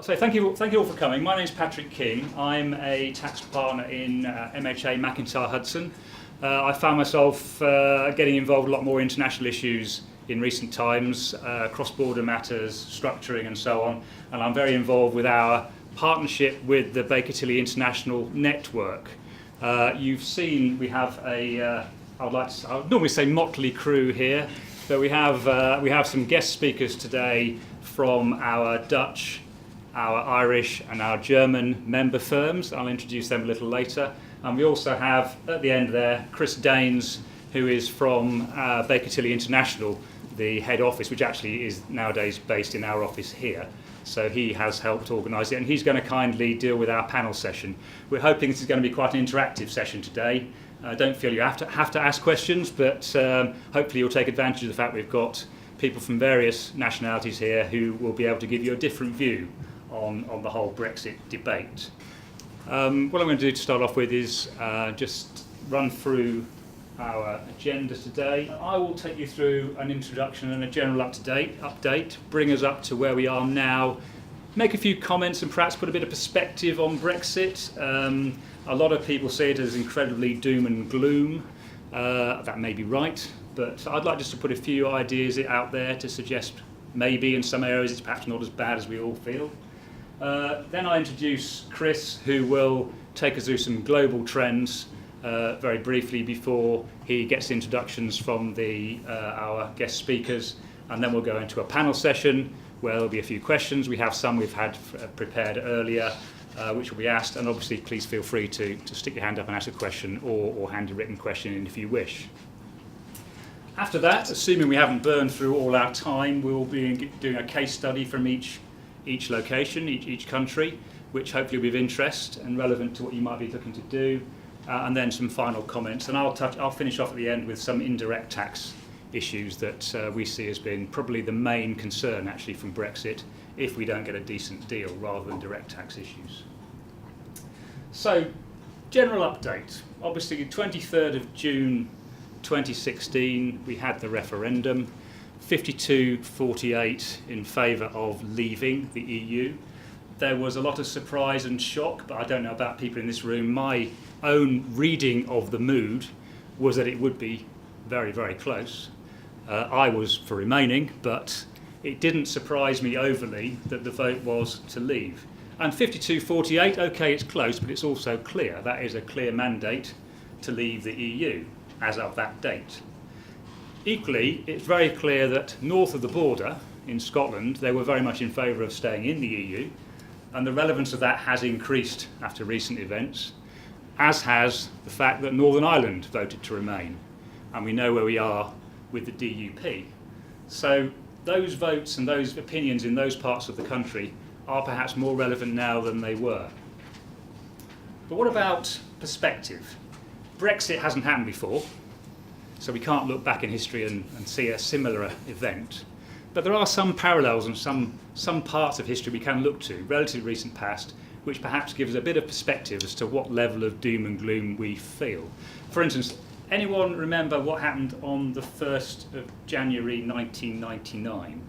So thank you all for coming. My name's Patrick King. I'm a tax partner in MHA MacIntyre Hudson. I found myself getting involved in a lot more international issues in recent times, cross-border matters, structuring and so on, and I'm very involved with our partnership with the Baker Tilly International Network. You've seen we have a, I would normally say motley crew here, but we have some guest speakers today from our Dutch, our Irish and our German member firms. I'll introduce them a little later. And we also have, at the end there, Chris Daines, who is from Baker Tilly International, the head office, which actually is nowadays based in our office here. So he has helped organise it, and he's going to kindly deal with our panel session. We're hoping this is going to be quite an interactive session today. Don't feel you have to ask questions, but hopefully you'll take advantage of the fact we've got people from various nationalities here who will be able to give you a different view on the whole Brexit debate. What I'm going to do to start off with is just run through our agenda today. I will take you through an introduction and a general update, bring us up to where we are now, make a few comments and perhaps put a bit of perspective on Brexit. A lot of people see it as incredibly doom and gloom. That may be right, but I'd like just to put a few ideas out there to suggest maybe in some areas it's perhaps not as bad as we all feel. Then I introduce Chris, who will take us through some global trends very briefly before he gets introductions from our guest speakers, and then we'll go into a panel session where there'll be a few questions. We have some we've had prepared earlier, which will be asked, and obviously please feel free to stick your hand up and ask a question or hand a written question in if you wish. After that, assuming we haven't burned through all our time, we'll be doing a case study from each location, each country, which hopefully will be of interest and relevant to what you might be looking to do, and then some final comments. And I'll finish off at the end with some indirect tax issues that we see as being probably the main concern actually from Brexit if we don't get a decent deal rather than direct tax issues. So, general update. Obviously, 23rd of June 2016, we had the referendum. 52-48 in favour of leaving the EU. There was a lot of surprise and shock, but I don't know about people in this room. My own reading of the mood was that it would be very, very close. I was for remaining, but it didn't surprise me overly that the vote was to leave. And 52-48, okay, it's close, but it's also clear. That is a clear mandate to leave the EU as of that date. Equally, it's very clear that north of the border in Scotland, they were very much in favour of staying in the EU, and the relevance of that has increased after recent events, as has the fact that Northern Ireland voted to remain, and we know where we are with the DUP. So those votes and those opinions in those parts of the country are perhaps more relevant now than they were. But what about perspective? Brexit hasn't happened before, so we can't look back in history and see a similar event. But there are some parallels and some parts of history we can look to, relatively recent past, which perhaps gives a bit of perspective as to what level of doom and gloom we feel. For instance, anyone remember what happened on the 1st of January 1999?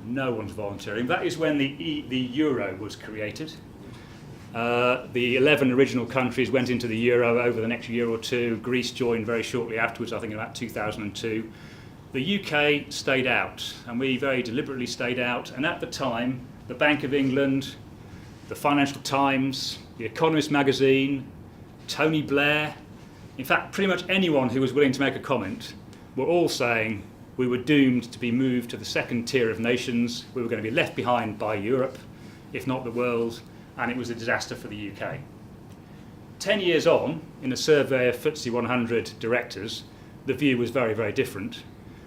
No one's volunteering. That is when the euro was created. The 11 original countries went into the euro over the next year or two. Greece joined very shortly afterwards, I think in about 2002. The UK stayed out, and we very deliberately stayed out. And at the time, the Bank of England, the Financial Times, the Economist magazine, Tony Blair, in fact, pretty much anyone who was willing to make a comment, were all saying we were doomed to be moved to the second tier of nations. We were going to be left behind by Europe, if not the world, and it was a disaster for the UK. 10 years on, in a survey of FTSE 100 directors, the view was very, very different.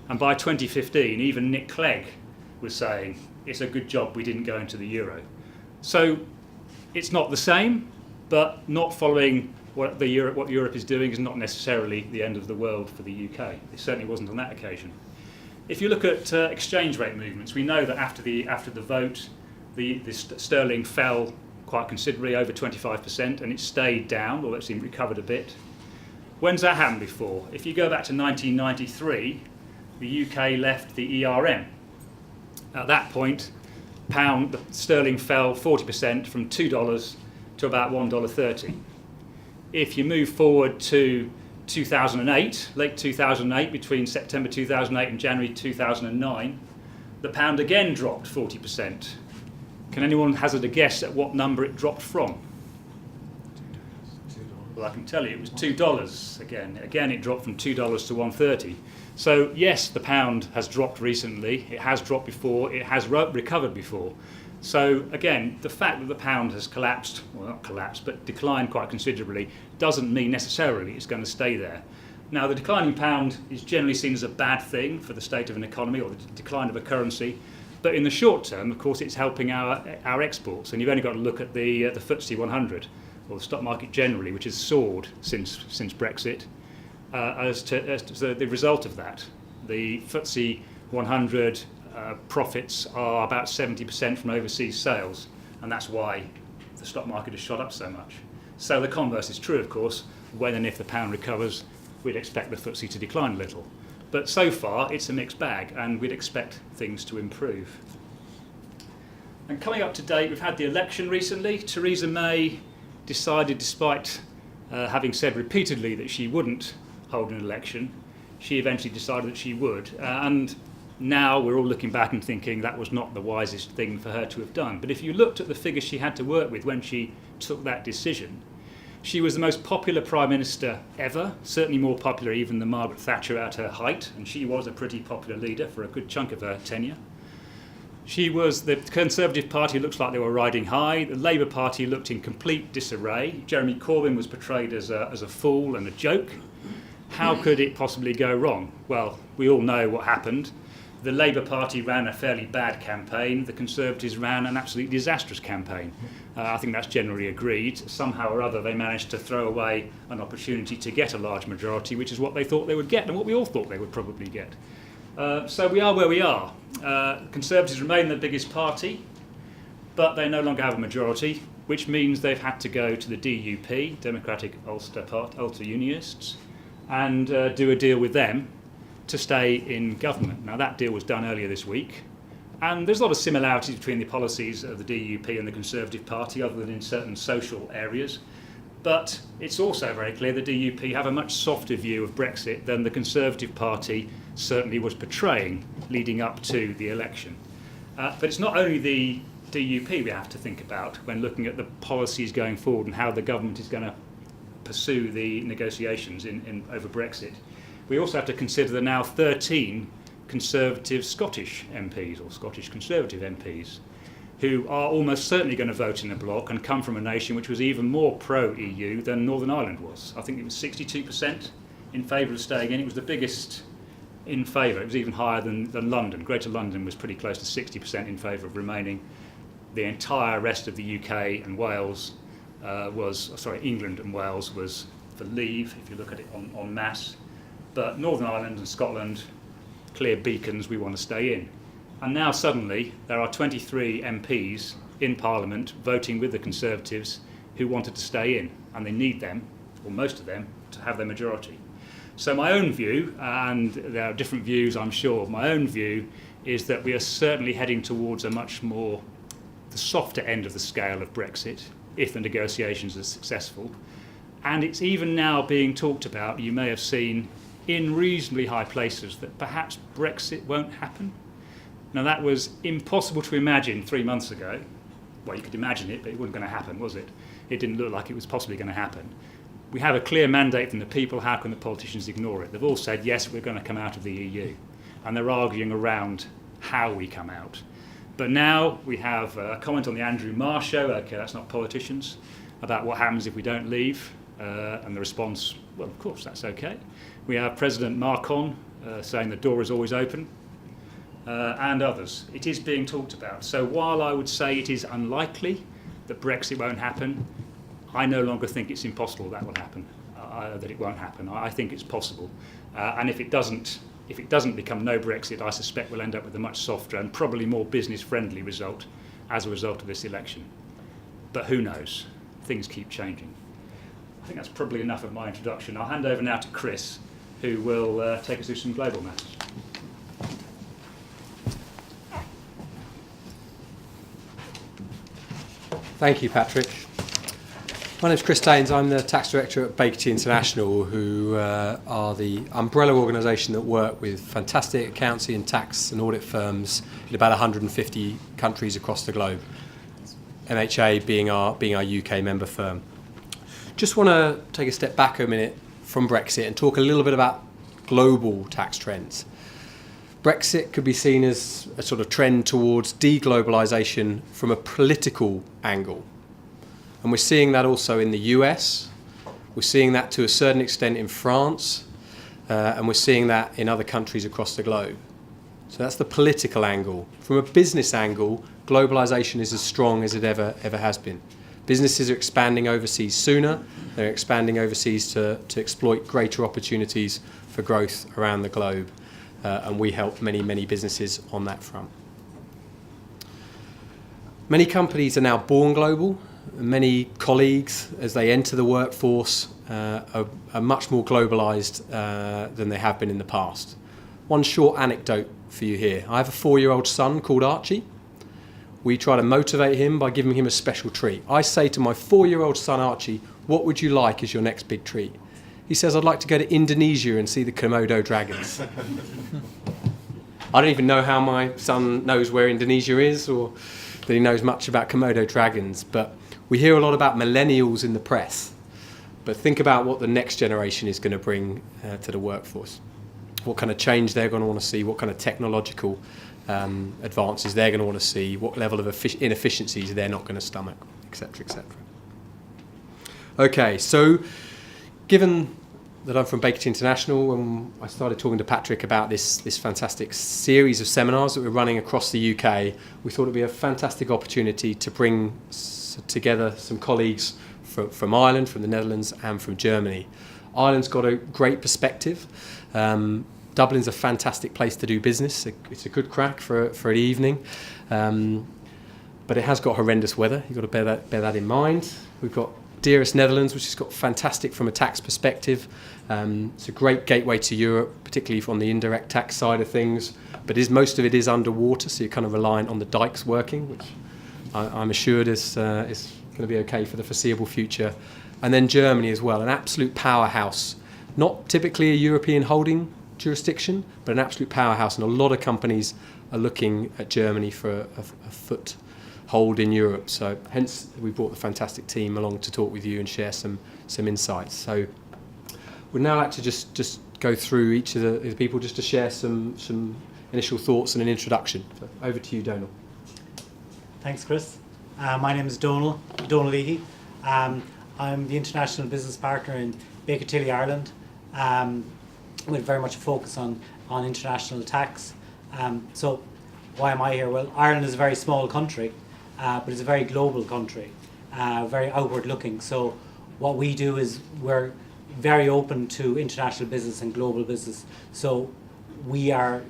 And by 2015, even Nick Clegg was saying, it's a good job we didn't go into the euro. So it's not the same, but not following what Europe is doing is not necessarily the end of the world for the UK. It certainly wasn't on that occasion. If you look at exchange rate movements, we know that after the vote, the sterling fell quite considerably, over 25%, and it stayed down, although it seemed recovered a bit. When's that happened before? If you go back to 1993, the UK left the ERM, At that point, the sterling fell 40% from $2 to about $1.30. If you move forward to 2008, late 2008, between September 2008 and January 2009, the pound again dropped 40%. Can anyone hazard a guess at what number it dropped from? Well, I can tell you it was $2 again. Again, it dropped from $2 to $1.30. So yes, the pound has dropped recently. It has dropped before. It has recovered before. So again, the fact that the pound has collapsed, well not collapsed, but declined quite considerably, doesn't mean necessarily it's going to stay there. Now, the declining pound is generally seen as a bad thing for the state of an economy or the decline of a currency. But in the short term, of course, it's helping our exports. And you've only got to look at the FTSE 100, or the stock market generally, which has soared since Brexit, as to the result of that. The FTSE 100 profits are about 70% from overseas sales, and that's why the stock market has shot up so much. So the converse is true, of course. When and if the pound recovers, we'd expect the FTSE to decline a little. But so far, it's a mixed bag, and we'd expect things to improve. And coming up to date, we've had the election recently. Theresa May decided, despite having said repeatedly that she wouldn't hold an election, she eventually decided that she would. And now we're all looking back and thinking that was not the wisest thing for her to have done. But if you looked at the figures she had to work with when she took that decision, she was the most popular Prime Minister ever, certainly more popular even than Margaret Thatcher at her height, and she was a pretty popular leader for a good chunk of her tenure. The Conservative Party looks like they were riding high. The Labour Party looked in complete disarray. Jeremy Corbyn was portrayed as a fool and a joke. How could it possibly go wrong? Well, we all know what happened. The Labour Party ran a fairly bad campaign. The Conservatives ran an absolutely disastrous campaign. I think that's generally agreed. Somehow or other they managed to throw away an opportunity to get a large majority, which is what they thought they would get and what we all thought they would probably get. So we are where we are. Conservatives remain the biggest party, but they no longer have a majority, which means they've had to go to the DUP, Democratic Ulster Unionists, and do a deal with them to stay in government. Now, that deal was done earlier this week, and there's a lot of similarities between the policies of the DUP and the Conservative Party, other than in certain social areas. But it's also very clear the DUP have a much softer view of Brexit than the Conservative Party certainly was portraying leading up to the election. But it's not only the DUP we have to think about when looking at the policies going forward and how the government is going to pursue the negotiations over Brexit. We also have to consider the now 13 Conservative Scottish MPs, or Scottish Conservative MPs, who are almost certainly going to vote in a bloc and come from a nation which was even more pro-EU than Northern Ireland was. I think it was 62% in favour of staying in. It was the biggest in favour. It was even higher than London. Greater London was pretty close to 60% in favour of remaining. The entire rest of the UK and Wales England and Wales was for leave, if you look at it en masse. But Northern Ireland and Scotland, clear beacons, we want to stay in. And now suddenly there are 23 MPs in Parliament voting with the Conservatives who wanted to stay in, and they need them, or most of them, to have their majority. So my own view, and there are different views I'm sure, my own view is that we are certainly heading towards a much more, the softer end of the scale of Brexit, if the negotiations are successful. And it's even now being talked about, you may have seen, in reasonably high places, that perhaps Brexit won't happen. Now, that was impossible to imagine 3 months ago. Well, you could imagine it, but it wasn't going to happen, was it? It didn't look like it was possibly going to happen. We have a clear mandate from the people. How can the politicians ignore it? They've all said, yes, we're going to come out of the EU. And they're arguing around how we come out. But now we have a comment on the Andrew Marr show, okay, that's not politicians, about what happens if we don't leave. And the response, well, of course, that's okay. We have President Macron saying the door is always open, and others. It is being talked about. So while I would say it is unlikely that Brexit won't happen, I no longer think it's impossible that will happen, that it won't happen. I think it's possible. And if it doesn't become no Brexit, I suspect we'll end up with a much softer and probably more business-friendly result as a result of this election. But who knows? Things keep changing. I think that's probably enough of my introduction. I'll hand over now to Chris, who will take us through some global matters. Thank you, Patrick. My name is Chris Daines. I'm the Tax Director at Baker Tilly International, who are the umbrella organisation that work with fantastic accountancy and tax and audit firms in about 150 countries across the globe. MHA being our UK member firm. Just want to take a step back a minute from Brexit and talk a little bit about global tax trends. Brexit could be seen as a sort of trend towards deglobalisation from a political angle. And we're seeing that also in the US, we're seeing that to a certain extent in France, and we're seeing that in other countries across the globe. So that's the political angle. From a business angle, globalisation is as strong as it ever has been. Businesses are expanding overseas sooner, they're expanding overseas to exploit greater opportunities for growth around the globe, and we help many businesses on that front. Many companies are now born global. Many colleagues, as they enter the workforce, are much more globalised than they have been in the past. One short anecdote for you here. I have a 4-year-old son called Archie. We try to motivate him by giving him a special treat. I say to my 4-year-old son Archie, what would you like as your next big treat? He says, I'd like to go to Indonesia and see the Komodo dragons. I don't even know how my son knows where Indonesia is or that he knows much about Komodo dragons, but we hear a lot about millennials in the press. But think about what the next generation is going to bring to the workforce. What kind of change they're going to want to see, what kind of technological advances they're going to want to see, what level of inefficiencies they're not going to stomach, etc., etc. Okay, so given that I'm from Baker Tilly International, when I started talking to Patrick about this fantastic series of seminars that we're running across the UK, we thought it would be a fantastic opportunity to bring together some colleagues from Ireland, from the Netherlands and from Germany. Ireland's got a great perspective. Dublin's a fantastic place to do business. It's a good crack for an evening. But it has got horrendous weather. You've got to bear that in mind. We've got dearest Netherlands, which has got fantastic from a tax perspective. It's a great gateway to Europe, particularly from the indirect tax side of things. But most of it is underwater, so you're kind of reliant on the dikes working, which I'm assured is going to be okay for the foreseeable future. And then Germany as well, an absolute powerhouse. Not typically a European holding jurisdiction, but an absolute powerhouse. And a lot of companies are looking at Germany for a foothold in Europe. So hence we brought the fantastic team along to talk with you and share some insights. So we'd now like to just go through each of the people just to share some initial thoughts and an introduction. So over to you, Donal. Thanks, Chris. My name is Donal Leahy. I'm the International Business Partner in Baker Tilly, Ireland, with very much a focus on international tax. So why am I here? Well, Ireland is a very small country, but it's a very global country, very outward looking. So what we do is we're very open to international business and global business. So we are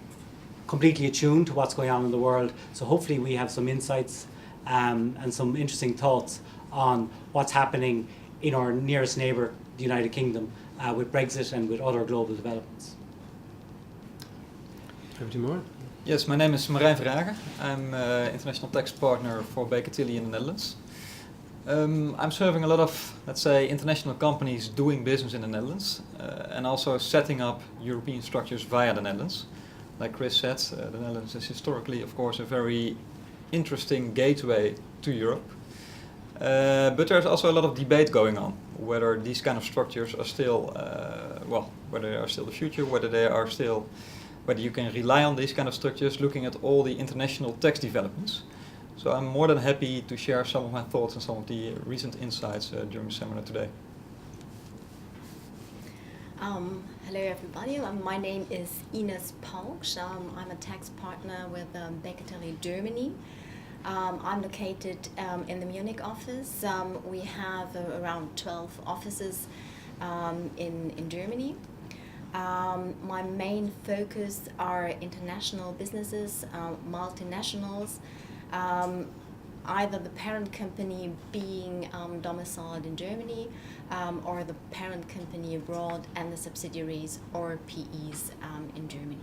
completely attuned to what's going on in the world. So hopefully we have some insights and some interesting thoughts on what's happening in our nearest neighbour, the United Kingdom, with Brexit and with other global developments. Over to you, Marijn. Yes, my name is Marijn Verhagen. I'm international tax partner for Baker Tilly in the Netherlands. I'm serving a lot of, let's say, international companies doing business in the Netherlands and also setting up European structures via the Netherlands. Like Chris said, the Netherlands is historically, of course, a very interesting gateway to Europe. But there's also a lot of debate going on whether these kind of structures are still, whether they are still the future, whether you can rely on these kind of structures, looking at all the international tax developments. So I'm more than happy to share some of my thoughts and some of the recent insights during the seminar today. Hello everybody, my name is Ines Pauksch. I'm a tax partner with Baker Tilly Germany. I'm located in the Munich office. We have around 12 offices in Germany. My main focus are international businesses, multinationals, either the parent company being domiciled in Germany or the parent company abroad and the subsidiaries or PEs in Germany.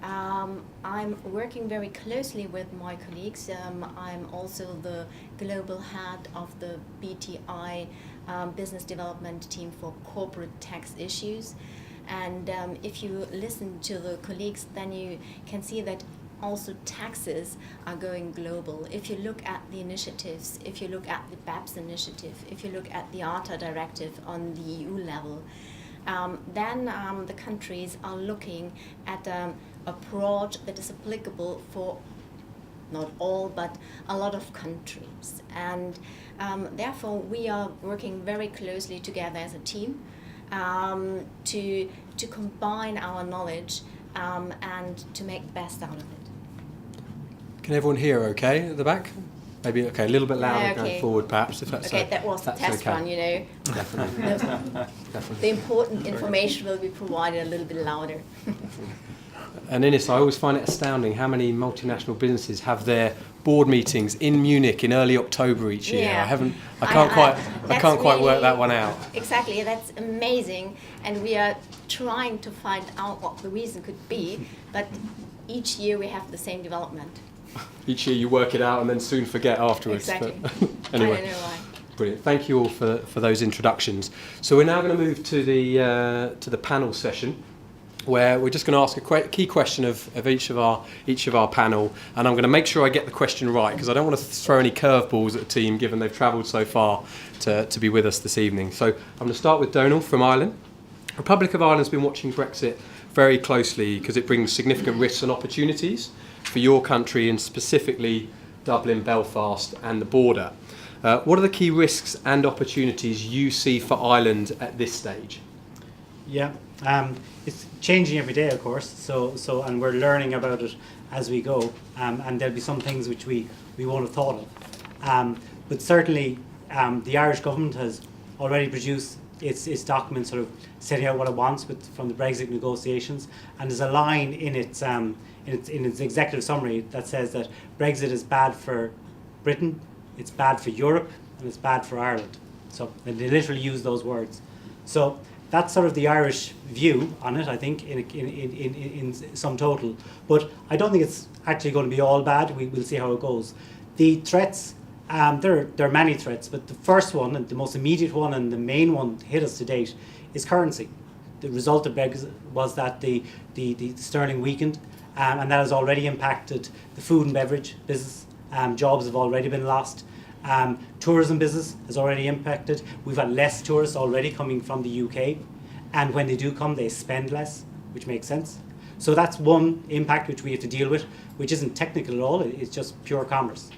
I'm working very closely with my colleagues. I'm also the global head of the BTI business development team for corporate tax issues. And if you listen to the colleagues, then you can see that also taxes are going global. If you look at the initiatives, if you look at the BEPS initiative, if you look at the ARTA directive on the EU level, then the countries are looking at a approach that is applicable for not all, but a lot of countries. And therefore, we are working very closely together as a team to combine our knowledge and to make the best out of it. Can everyone hear okay at the back? Maybe okay, a little bit louder Okay. going forward perhaps, if that's Okay, that was the that's test okay. run, you know. Definitely. Definitely. The important information will be provided a little bit louder. And Ines, I always find it astounding how many multinational businesses have their board meetings in Munich in early October each year. Yeah. I can't quite that's work really- that one out. Exactly, that's amazing, and we are trying to find out what the reason could be, but each year we have the same development. Each year you work it out and then soon forget afterwards. Exactly. But I anyway. don't know why. Brilliant. Thank you all for those introductions. So we're now going to move to the panel session, where we're just going to ask a key question of each of our panel, and I'm going to make sure I get the question right because I don't want to throw any curveballs at the team given they've travelled so far to be with us this evening. So I'm going to start with Donal from Ireland. Republic of Ireland's been watching Brexit very closely because it brings significant risks and opportunities for your country and specifically Dublin, Belfast and the border. What are the key risks and opportunities you see for Ireland at this stage? Yeah, it's changing every day, of course. So, and we're learning about it as we go. And there'll be some things which we won't have thought of. But certainly, the Irish government has already produced its documents, sort of setting out what it wants from the Brexit negotiations. And there's a line in its executive summary that says that Brexit is bad for Britain, it's bad for Europe, and it's bad for Ireland. So they literally use those words. So that's sort of the Irish view on it, I think, in sum total. But I don't think it's actually going to be all bad. We'll see how it goes. The threats, there are many threats, but the first one, and the most immediate one, and the main one hit us to date, is currency. The result of Brexit was that the sterling weakened, and that has already impacted the food and beverage business. Jobs have already been lost. Tourism business has already impacted. We've had less tourists already coming from the UK, and when they do come, they spend less, which makes sense. So that's one impact which we have to deal with, which isn't technical at all. It's just pure commerce.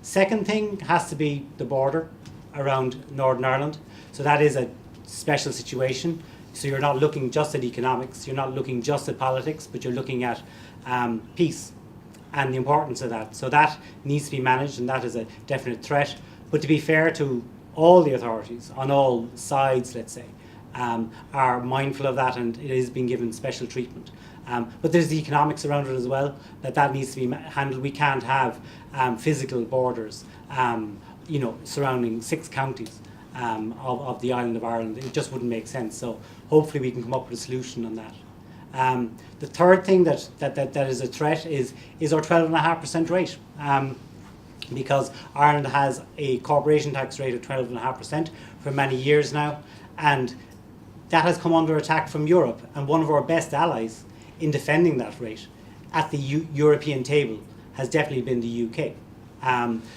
Second thing has to be the border around Northern Ireland. So that is a special situation. So you're not looking just at economics, you're not looking just at politics, but you're looking at peace and the importance of that. So that needs to be managed, and that is a definite threat. But to be fair to all the authorities, on all sides, let's say, are mindful of that, and it is being given special treatment. But there's the economics around it as well, that needs to be handled. We can't have physical borders, surrounding 6 counties of the island of Ireland. It just wouldn't make sense. So hopefully we can come up with a solution on that. The third thing that is a threat is our 12.5% rate, because Ireland has a corporation tax rate of 12.5% for many years now, and that has come under attack from Europe. And one of our best allies in defending that rate at the European table has definitely been the UK.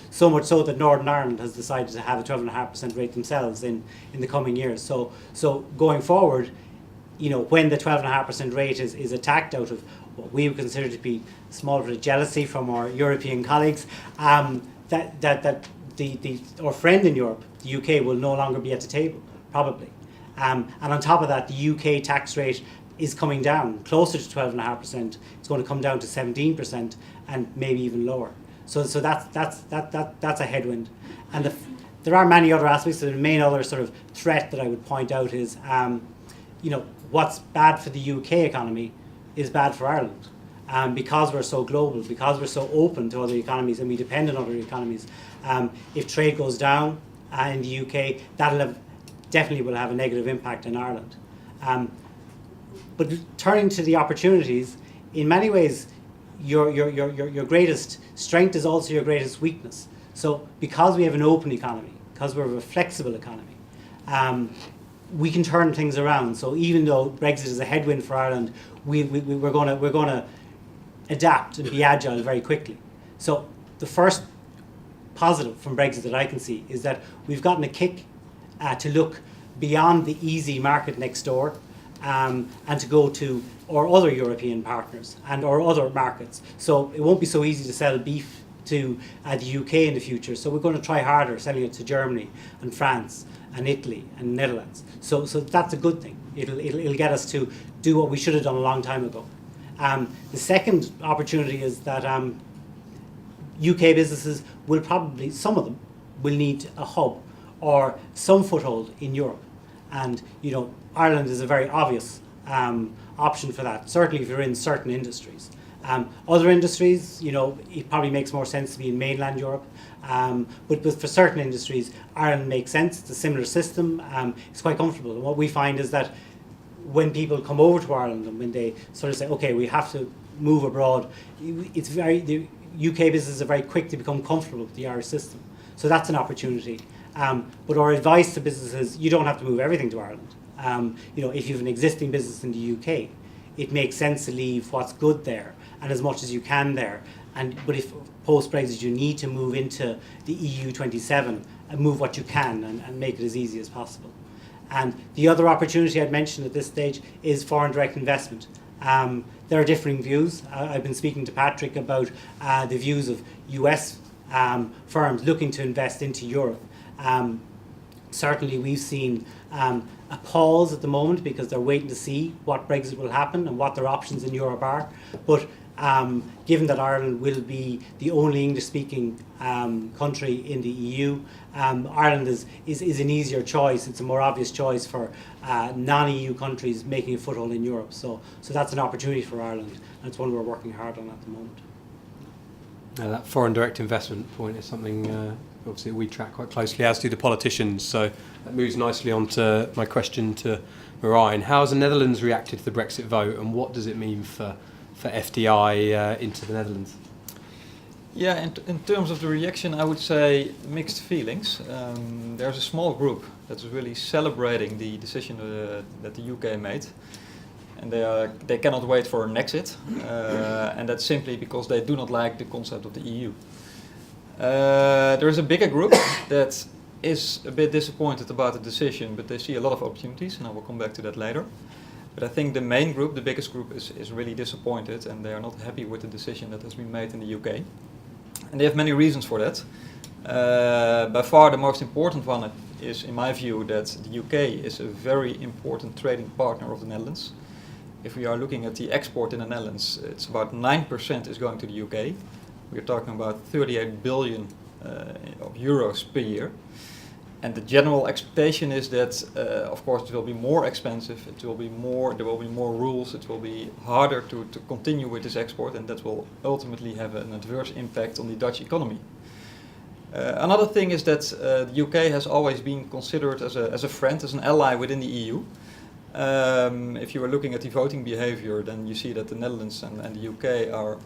So much so that Northern Ireland has decided to have a 12.5% rate themselves in the coming years. So going forward, when the 12.5% rate is attacked out of what we would consider to be a small bit of jealousy from our European colleagues, that our friend in Europe, the UK, will no longer be at the table, probably. And on top of that, the UK tax rate is coming down closer to 12.5%. It's going to come down to 17% and maybe even lower. So that's a headwind. And there are many other aspects. The main other sort of threat that I would point out is, what's bad for the UK economy is bad for Ireland. Because we're so global, because we're so open to other economies and we depend on other economies. If trade goes down in the UK, definitely will have a negative impact in Ireland. But turning to the opportunities, in many ways, your greatest strength is also your greatest weakness. So because we have an open economy, because we have a flexible economy, we can turn things around. So even though Brexit is a headwind for Ireland, we're going to adapt and be agile very quickly. So the first positive from Brexit that I can see is that we've gotten a kick to look beyond the easy market next door, and to go to our other European partners and our other markets. So it won't be so easy to sell beef to the UK in the future. So we're going to try harder selling it to Germany and France and Italy and Netherlands. So that's a good thing. It'll get us to do what we should have done a long time ago. The second opportunity is that UK businesses will probably, some of them, will need a hub or some foothold in Europe. And, Ireland is a very obvious option for that, certainly if you're in certain industries. Other industries, it probably makes more sense to be in mainland Europe. But for certain industries, Ireland makes sense. It's a similar system. It's quite comfortable. And what we find is that when people come over to Ireland and when they sort of say, okay, we have to move abroad, the UK businesses are very quick to become comfortable with the Irish system. So that's an opportunity. But our advice to businesses, you don't have to move everything to Ireland. If you have an existing business in the UK, it makes sense to leave what's good there and as much as you can there. But if post-Brexit you need to move into the EU 27, and move what you can and make it as easy as possible. And the other opportunity I'd mention at this stage is foreign direct investment. There are differing views. I've been speaking to Patrick about the views of US firms looking to invest into Europe. Certainly we've seen a pause at the moment because they're waiting to see what Brexit will happen and what their options in Europe are. But given that Ireland will be the only English-speaking country in the EU, Ireland is an easier choice. It's a more obvious choice for non-EU countries making a foothold in Europe. So that's an opportunity for Ireland, and it's one we're working hard on at the moment. That foreign direct investment point is something obviously we track quite closely, as do the politicians. So that moves nicely on to my question to Marijn. How has the Netherlands reacted to the Brexit vote, and what does it mean for FDI into the Netherlands? Yeah, in terms of the reaction, I would say mixed feelings. There's a small group that's really celebrating the decision that the UK made. And they cannot wait for an exit, and that's simply because they do not like the concept of the EU. There is a bigger group that is a bit disappointed about the decision, but they see a lot of opportunities, and I will come back to that later. But I think the main group, the biggest group, is really disappointed, and they are not happy with the decision that has been made in the UK. And they have many reasons for that. By far the most important one is, in my view, that the UK is a very important trading partner of the Netherlands. If we are looking at the export in the Netherlands, it's about 9% is going to the UK. We're talking about 38 billion of euros per year. And the general expectation is that, of course, it will be more expensive, there will be more rules, it will be harder to continue with this export, and that will ultimately have an adverse impact on the Dutch economy. Another thing is that the UK has always been considered as a friend, as an ally within the EU. If you are looking at the voting behavior, then you see that the Netherlands and the UK are,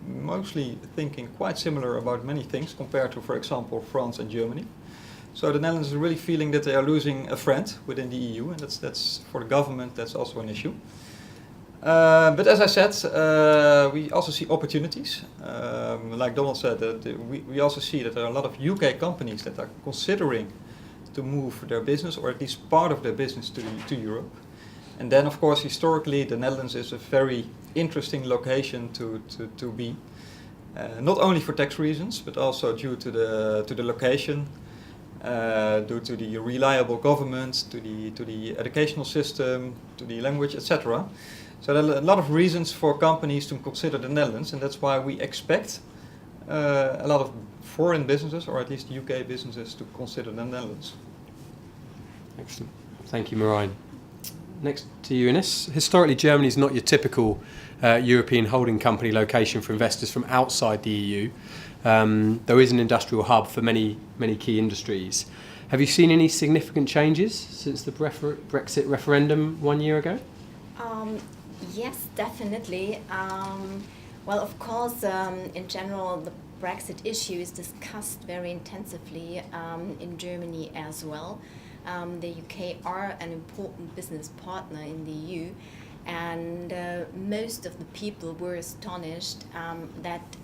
mostly thinking quite similar about many things compared to, for example, France and Germany. So the Netherlands is really feeling that they are losing a friend within the EU, and that's for the government, that's also an issue. But as I said, we also see opportunities. Like Donald said, we also see that there are a lot of UK companies that are considering to move their business, or at least part of their business, to Europe. And then, of course, historically, the Netherlands is a very interesting location to be, not only for tax reasons, but also due to the location, due to the reliable government, to the educational system, to the language, etc. So there are a lot of reasons for companies to consider the Netherlands, and that's why we expect a lot of foreign businesses, or at least UK businesses, to consider the Netherlands. Excellent. Thank you, Marijn. Next to you, Ines. Historically, Germany is not your typical European holding company location for investors from outside the EU. There is an industrial hub for many key industries. Have you seen any significant changes since the Brexit referendum 1 year ago? Yes, definitely. Well, of course, in general, the Brexit issue is discussed very intensively in Germany as well. The UK are an important business partner in the EU, and most of the people were astonished that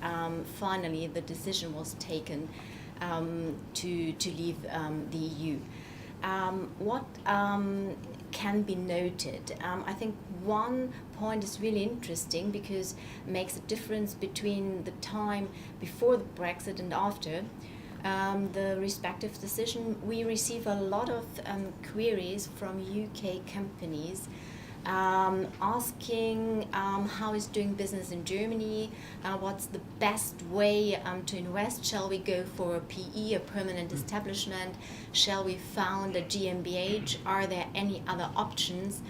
finally the decision was taken to leave the EU. What can be noted? I think one point is really interesting because it makes a difference between the time before the Brexit and after the respective decision. We receive a lot of queries from UK companies asking how is doing business in Germany, what's the best way to invest, shall we go for a PE, a permanent establishment, shall we found a GmbH, are there any other options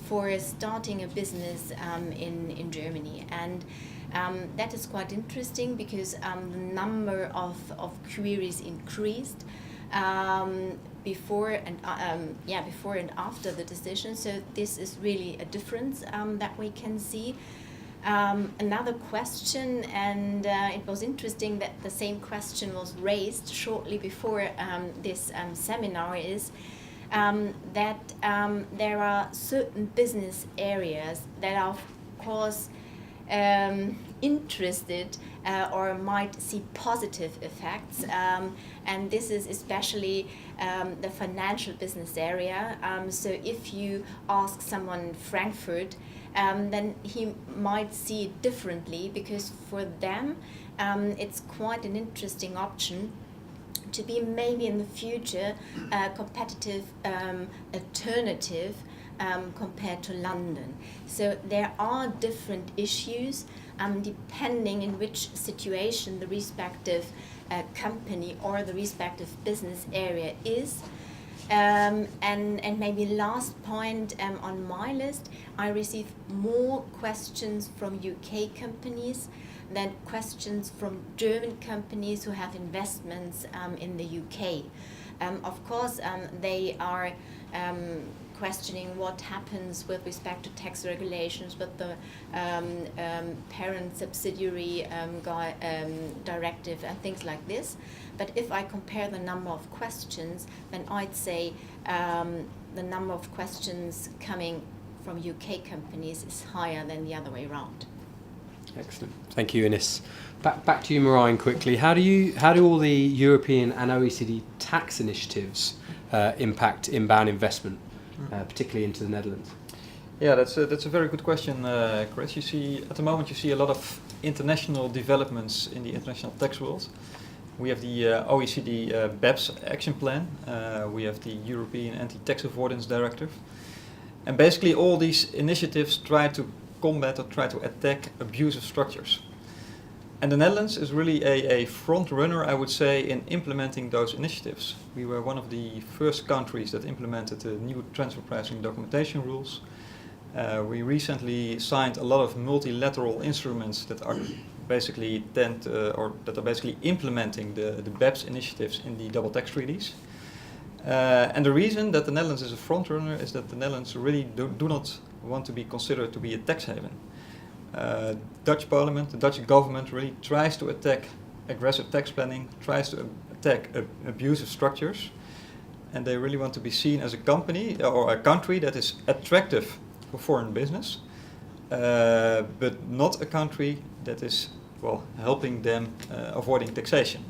for starting a business in Germany. And that is quite interesting because the number of queries increased before and after the decision. So this is really a difference that we can see. Another question, and it was interesting that the same question was raised shortly before this seminar, is that there are certain business areas that are, of course, interested or might see positive effects, and this is especially the financial business area. So if you ask someone in Frankfurt, then he might see it differently, because for them it's quite an interesting option to be maybe in the future a competitive alternative compared to London. So there are different issues depending in which situation the respective company or the respective business area is. And maybe last point on my list, I receive more questions from UK companies than questions from German companies who have investments in the UK. Of course, they are questioning what happens with respect to tax regulations, with the parent subsidiary directive and things like this. But if I compare the number of questions, then I'd say the number of questions coming from UK companies is higher than the other way around. Excellent. Thank you, Ines. Back to you, Marijn, quickly. How do all the European and OECD tax initiatives impact inbound investment, particularly into the Netherlands? Yeah, that's a very good question, Chris. You see, at the moment, you see a lot of international developments in the international tax world. We have the OECD BEPS action plan. We have the European Anti-Tax Avoidance Directive. And basically all these initiatives try to combat or try to attack abusive structures. And the Netherlands is really a front runner, I would say, in implementing those initiatives. We were one of the first countries that implemented the new transfer pricing documentation rules. We recently signed a lot of multilateral instruments that are basically implementing the BEPS initiatives in the double tax treaties. And the reason that the Netherlands is a front runner is that the Netherlands really do not want to be considered to be a tax haven. Dutch Parliament, the Dutch government really tries to attack aggressive tax planning, tries to attack abusive structures, and they really want to be seen as a company or a country that is attractive for foreign business, but not a country that is, well, helping them avoiding taxation.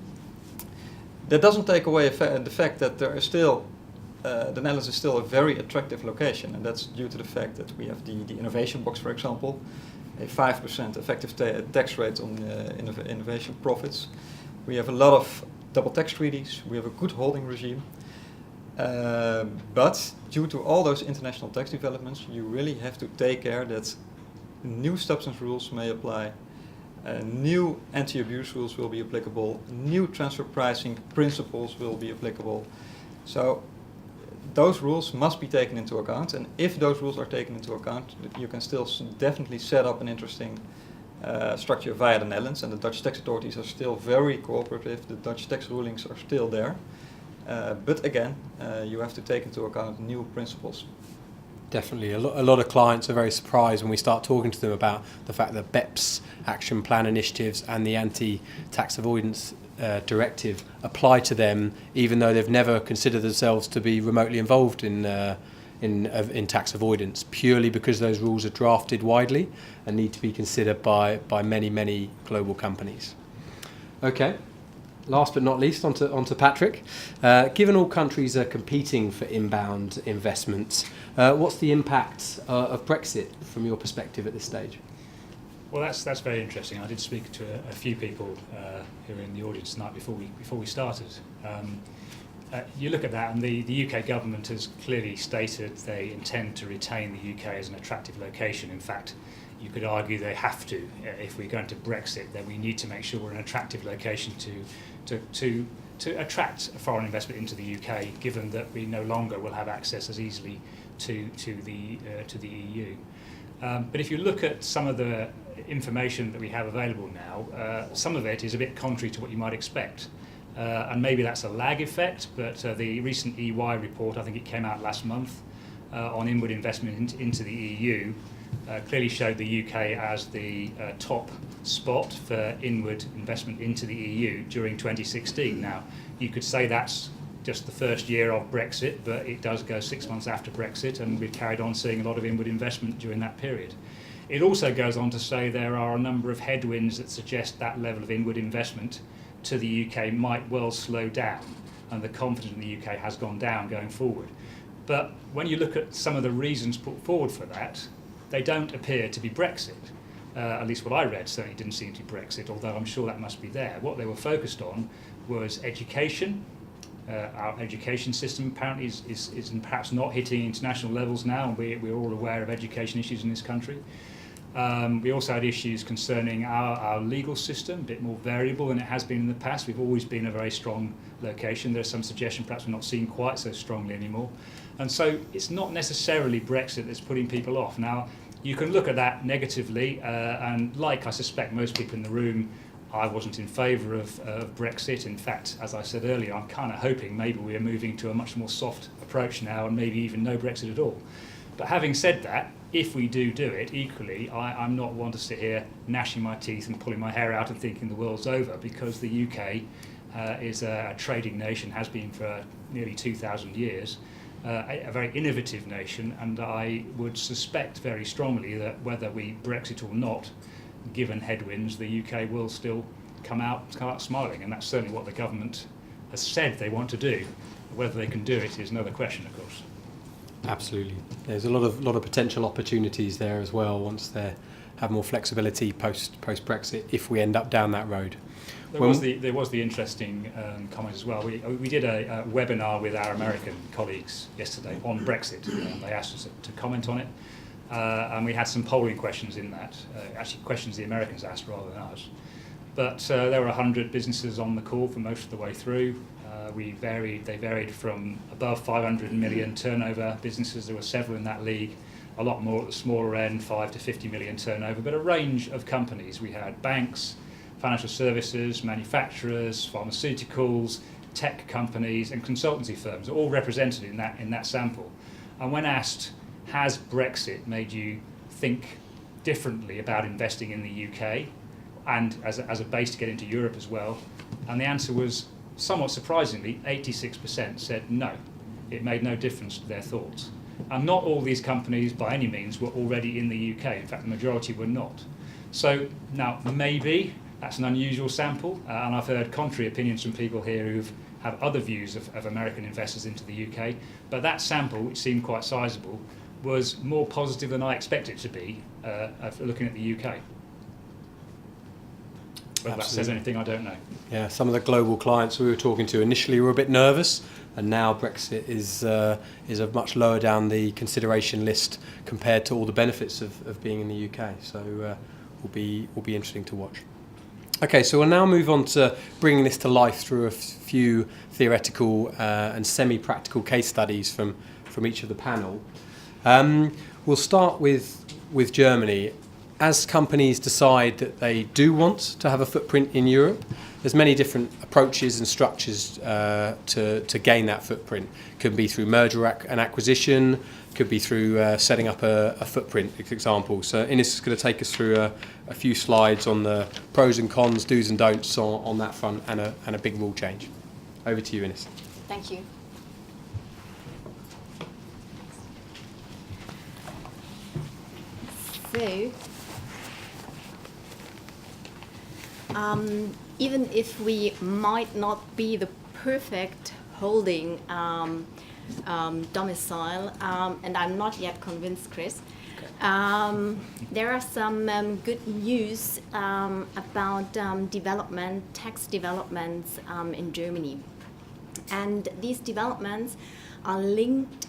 That doesn't take away the fact that there is still, the Netherlands is still a very attractive location, and that's due to the fact that we have the innovation box, for example, a 5% effective tax rate on innovation profits. We have a lot of double tax treaties, we have a good holding regime, but due to all those international tax developments, you really have to take care that new substance rules may apply, new anti-abuse rules will be applicable, new transfer pricing principles will be applicable. So those rules must be taken into account, and if those rules are taken into account, you can still definitely set up an interesting structure via the Netherlands, and the Dutch tax authorities are still very cooperative, the Dutch tax rulings are still there, but again, you have to take into account new principles. Definitely. A lot of clients are very surprised when we start talking to them about the fact that BEPS action plan initiatives and the anti-tax avoidance directive apply to them, even though they've never considered themselves to be remotely involved in tax avoidance, purely because those rules are drafted widely and need to be considered by many global companies. Okay. Last but not least, onto Patrick. Given all countries are competing for inbound investments, what's the impact of Brexit from your perspective at this stage? Well, that's very interesting. I did speak to a few people who were in the audience tonight before we started. You look at that, and the UK government has clearly stated they intend to retain the UK as an attractive location. In fact, you could argue they have to. If we're going to Brexit, then we need to make sure we're an attractive location to attract foreign investment into the UK, given that we no longer will have access as easily to the EU. But if you look at some of the information that we have available now, some of it is a bit contrary to what you might expect. And maybe that's a lag effect, but the recent EY report, I think it came out last month, on inward investment into the EU, clearly showed the UK as the top spot for inward investment into the EU during 2016. Now, you could say that's just the first year of Brexit, but it does go 6 months after Brexit, and we've carried on seeing a lot of inward investment during that period. It also goes on to say there are a number of headwinds that suggest that level of inward investment to the UK might well slow down, and the confidence in the UK has gone down going forward. But when you look at some of the reasons put forward for that, they don't appear to be Brexit. At least what I read certainly didn't seem to be Brexit, although I'm sure that must be there. What they were focused on was education. Our education system apparently is perhaps not hitting international levels now, and we're all aware of education issues in this country. We also had issues concerning our legal system, a bit more variable than it has been in the past. We've always been a very strong location. There's some suggestion perhaps we're not seen quite so strongly anymore. And so it's not necessarily Brexit that's putting people off. Now, you can look at that negatively, and like I suspect most people in the room, I wasn't in favour of Brexit. In fact, as I said earlier, I'm kind of hoping maybe we're moving to a much more soft approach now, and maybe even no Brexit at all. But having said that, if we do it, equally, I'm not one to sit here gnashing my teeth and pulling my hair out and thinking the world's over, because the UK is a trading nation, has been for nearly 2,000 years, a very innovative nation, and I would suspect very strongly that whether we Brexit or not, given headwinds, the UK will still come out smiling, and that's certainly what the government has said they want to do. Whether they can do it is another question, of course. Absolutely. There's a lot of potential opportunities there as well once they have more flexibility post Brexit if we end up down that road. There was the interesting comment as well. We did a webinar with our American colleagues yesterday on Brexit. They asked us to comment on it, and we had some polling questions in that. Actually, questions the Americans asked rather than us. But there were 100 businesses on the call for most of the way through. They varied from above 500 million turnover businesses. There were several in that league, a lot more at the smaller end, 5 to 50 million turnover, but a range of companies. We had banks, financial services, manufacturers, pharmaceuticals, tech companies, and consultancy firms, all represented in that sample. And when asked, has Brexit made you think differently about investing in the UK and as a base to get into Europe as well? And the answer was, somewhat surprisingly, 86% said no. It made no difference to their thoughts. And not all these companies, by any means, were already in the UK. In fact, the majority were not. So now, maybe that's an unusual sample, and I've heard contrary opinions from people here who have other views of American investors into the UK, but that sample, which seemed quite sizable, was more positive than I expected it to be looking at the UK. Whether that says anything, I don't know. Yeah, some of the global clients we were talking to initially were a bit nervous, and now Brexit is a much lower down the consideration list compared to all the benefits of being in the UK. So will be interesting to watch. Okay, so we'll now move on to bringing this to life through a few theoretical and semi-practical case studies from each of the panel. We'll start with Germany. As companies decide that they do want to have a footprint in Europe, there's many different approaches and structures to gain that footprint. Could be through merger and acquisition, could be through setting up a footprint, for example. So Ines is going to take us through a few slides on the pros and cons, do's and don'ts on that front, and a big rule change. Over to you, Ines. Thank you. So, even if we might not be the perfect holding domicile, and I'm not yet convinced, Chris, there are some good news about tax developments in Germany. And these developments are linked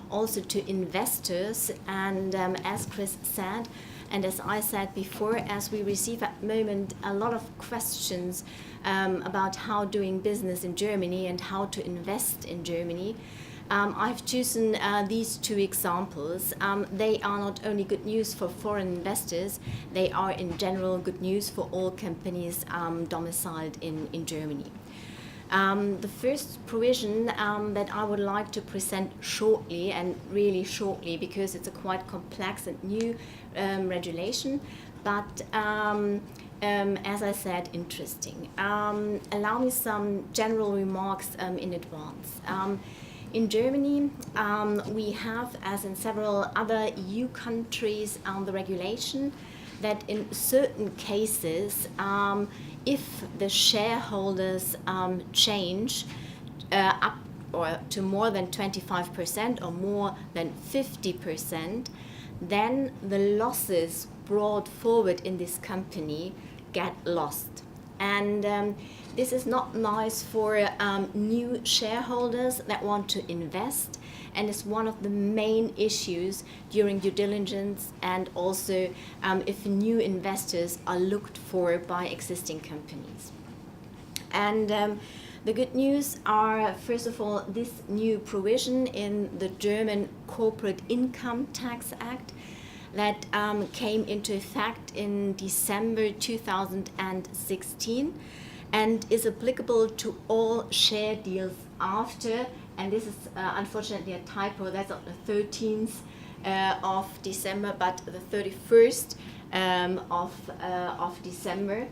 also to investors, and as Chris said, and as I said before, as we receive at the moment a lot of questions about how doing business in Germany and how to invest in Germany, I've chosen these two examples. They are not only good news for foreign investors, they are in general good news for all companies domiciled in Germany. The first provision that I would like to present shortly, and really shortly because it's a quite complex and new regulation, but as I said, interesting. Allow me some general remarks in advance. In Germany, we have, as in several other EU countries, the regulation that in certain cases, if the shareholders change up or to more than 25% or more than 50%, then the losses brought forward in this company get lost. And this is not nice for new shareholders that want to invest, and is one of the main issues during due diligence, and also if new investors are looked for by existing companies. And the good news are, first of all, this new provision in the German Corporate Income Tax Act that came into effect in December 2016 and is applicable to all share deals after, and this is unfortunately a typo, that's not the 13th of December, but the 31st of December.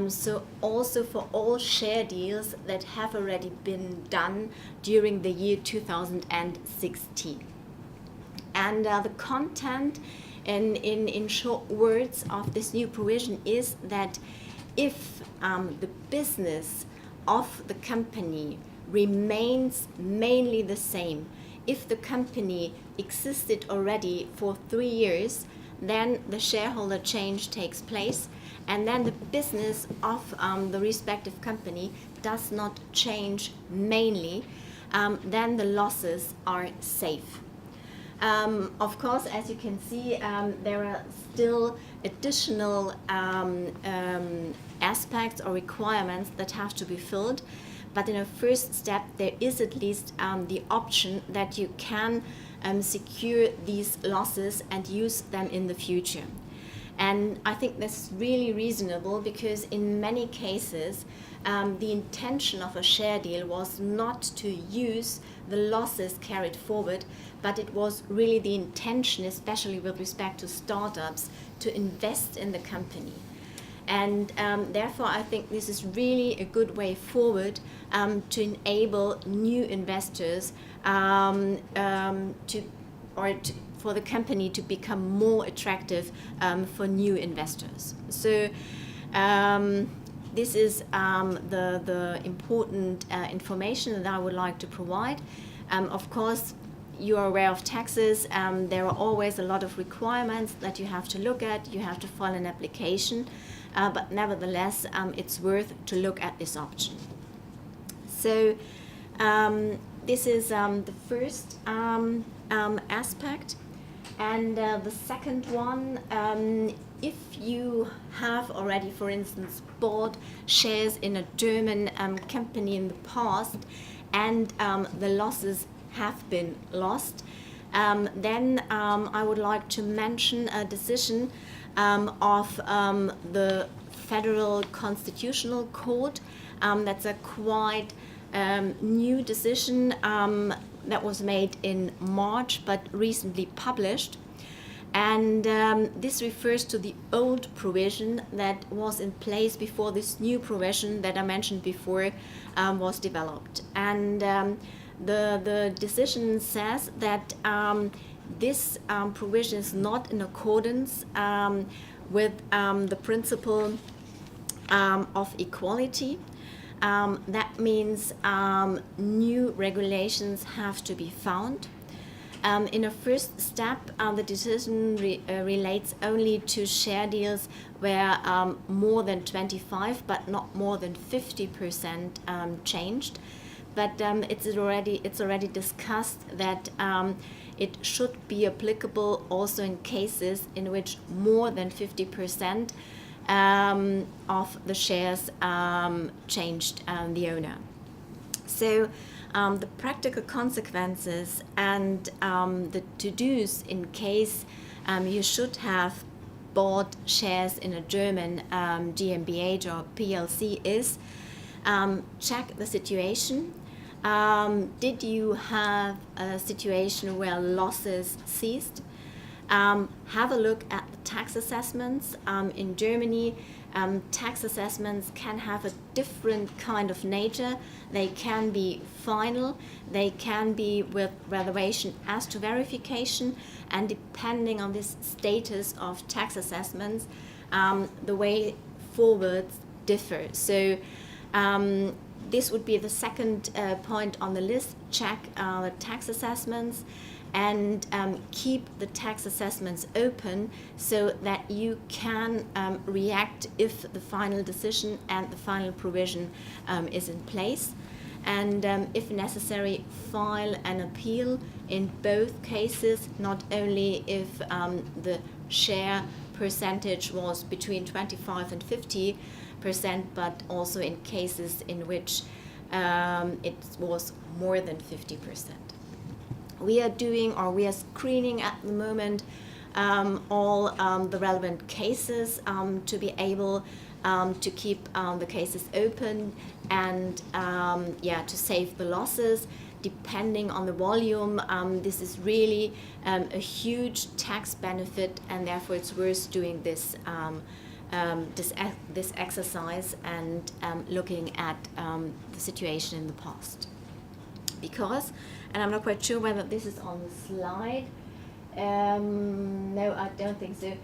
So also for all share deals that have already been done during the year 2016. And the content in short words of this new provision is that if the business of the company remains mainly the same, if the company existed already for 3 years, then the shareholder change takes place, and then the business of the respective company does not change mainly, then the losses are safe. Of course, as you can see, there are still additional aspects or requirements that have to be filled, but in a first step there is at least the option that you can secure these losses and use them in the future. And I think that's really reasonable, because in many cases the intention of a share deal was not to use the losses carried forward, but it was really the intention, especially with respect to startups, to invest in the company. And therefore I think this is really a good way forward to enable new investors for the company to become more attractive for new investors. So this is the important information that I would like to provide. Of course, you are aware of taxes. There are always a lot of requirements that you have to look at. You have to file an application, but nevertheless, it's worth to look at this option. So this is the first aspect. And the second one, if you have already, for instance, bought shares in a German company in the past, and the losses have been lost, then I would like to mention a decision of the Federal Constitutional Court. That's a quite new decision that was made in March but recently published. And this refers to the old provision that was in place before this new provision that I mentioned before was developed. And the decision says that this provision is not in accordance with the principle of equality. That means new regulations have to be found. In a first step, the decision relates only to share deals where more than 25 but not more than 50% changed. But it's already discussed that it should be applicable also in cases in which more than 50% of the shares changed the owner. So the practical consequences and the to-dos in case you should have bought shares in a German GmbH or PLC is check the situation. Did you have a situation where losses ceased? Have a look at the tax assessments. In Germany, tax assessments can have a different kind of nature. They can be final, they can be with reservation as to verification, and depending on this status of tax assessments, the way forward differs. So this would be the second point on the list. Check the tax assessments and keep the tax assessments open so that you can react if the final decision and the final provision is in place. And if necessary, file an appeal in both cases, not only if the share percentage was between 25 and 50%, but also in cases in which it was more than 50%. We are screening at the moment all the relevant cases to be able to keep the cases open and to save the losses. Depending on the volume, this is really a huge tax benefit, and therefore it's worth doing this this exercise and looking at the situation in the past. Because, and I'm not quite sure whether this is on the slide. No, I don't think so.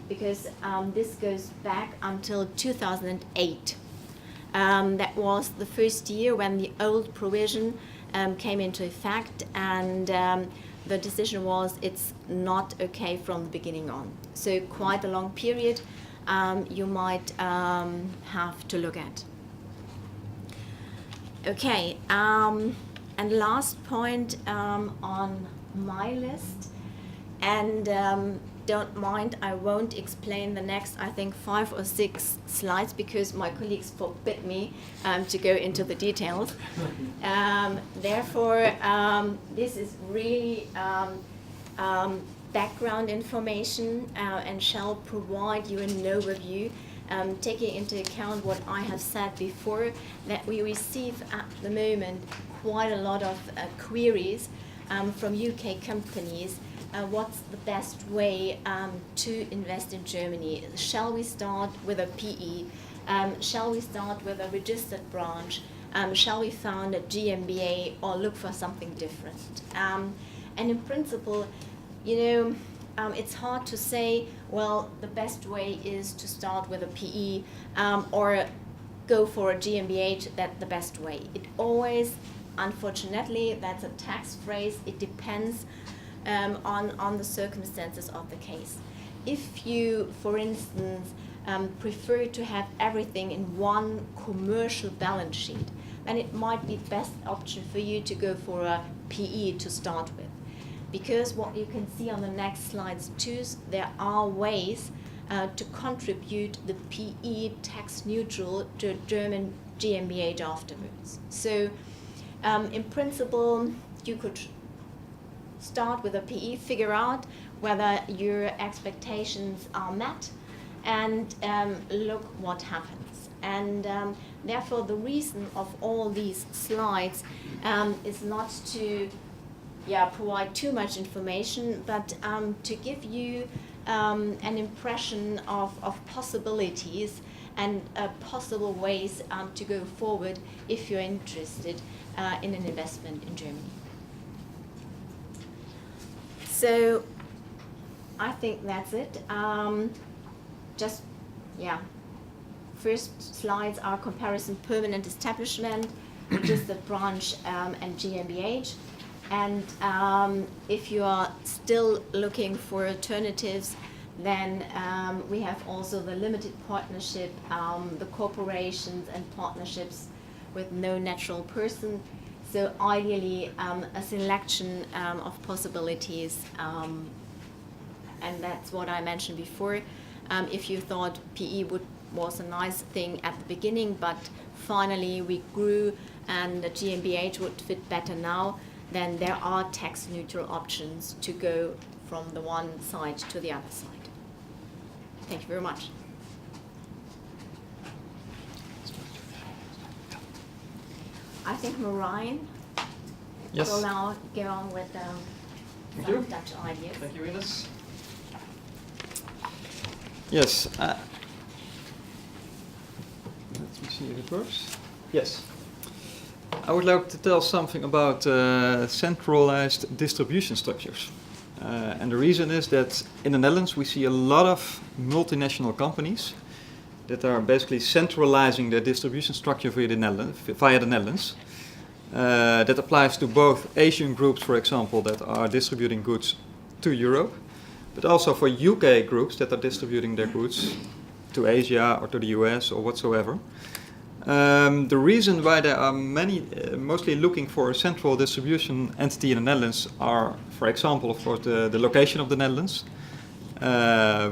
Because this goes back until 2008. That was the first year when the old provision came into effect, and the decision was it's not okay from the beginning on. So quite a long period you might have to look at. Okay. And last point on my list, and don't mind, I won't explain the next, I think, 5 or 6 slides because my colleagues forbid me to go into the details. Therefore, this is really background information and shall provide you an overview, taking into account what I have said before, that we receive at the moment quite a lot of queries from UK companies. What's the best way to invest in Germany? Shall we start with a PE? Shall we start with a registered branch? Shall we found a GmbH or look for something different? And in principle, it's hard to say, well, the best way is to start with a PE or go for a GmbH, that's the best way. It always, unfortunately, that's a tax phrase, it depends on the circumstances of the case. If you, for instance, prefer to have everything in one commercial balance sheet, then it might be the best option for you to go for a PE to start with. Because what you can see on the next slides too, there are ways to contribute the PE tax neutral to German GmbH afterwards. So in principle, you could start with a PE, figure out whether your expectations are met, and look what happens. And therefore, the reason of all these slides is not to provide too much information, but to give you an impression of possibilities and possible ways to go forward if you're interested in an investment in Germany. So I think that's it. First slides are comparison permanent establishment, registered branch, and GmbH. And if you are still looking for alternatives, then we have also the limited partnership, the corporations and partnerships with no natural person. So ideally, a selection of possibilities, and that's what I mentioned before. If you thought PE was a nice thing at the beginning, but finally we grew and the GmbH would fit better now, then there are tax-neutral options to go from the one side to the other side. Thank you very much. I think Marijn will now go on with some Dutch ideas. Thank you, Ines. Yes. Let me see if it works. Yes. I would like to tell something about centralized distribution structures. And the reason is that in the Netherlands we see a lot of multinational companies that are basically centralizing their distribution structure via the Netherlands. That applies to both Asian groups, for example, that are distributing goods to Europe, but also for UK groups that are distributing their goods to Asia or to the US or whatsoever. The reason why there are mostly looking for a central distribution entity in the Netherlands are, for example, of course, the location of the Netherlands.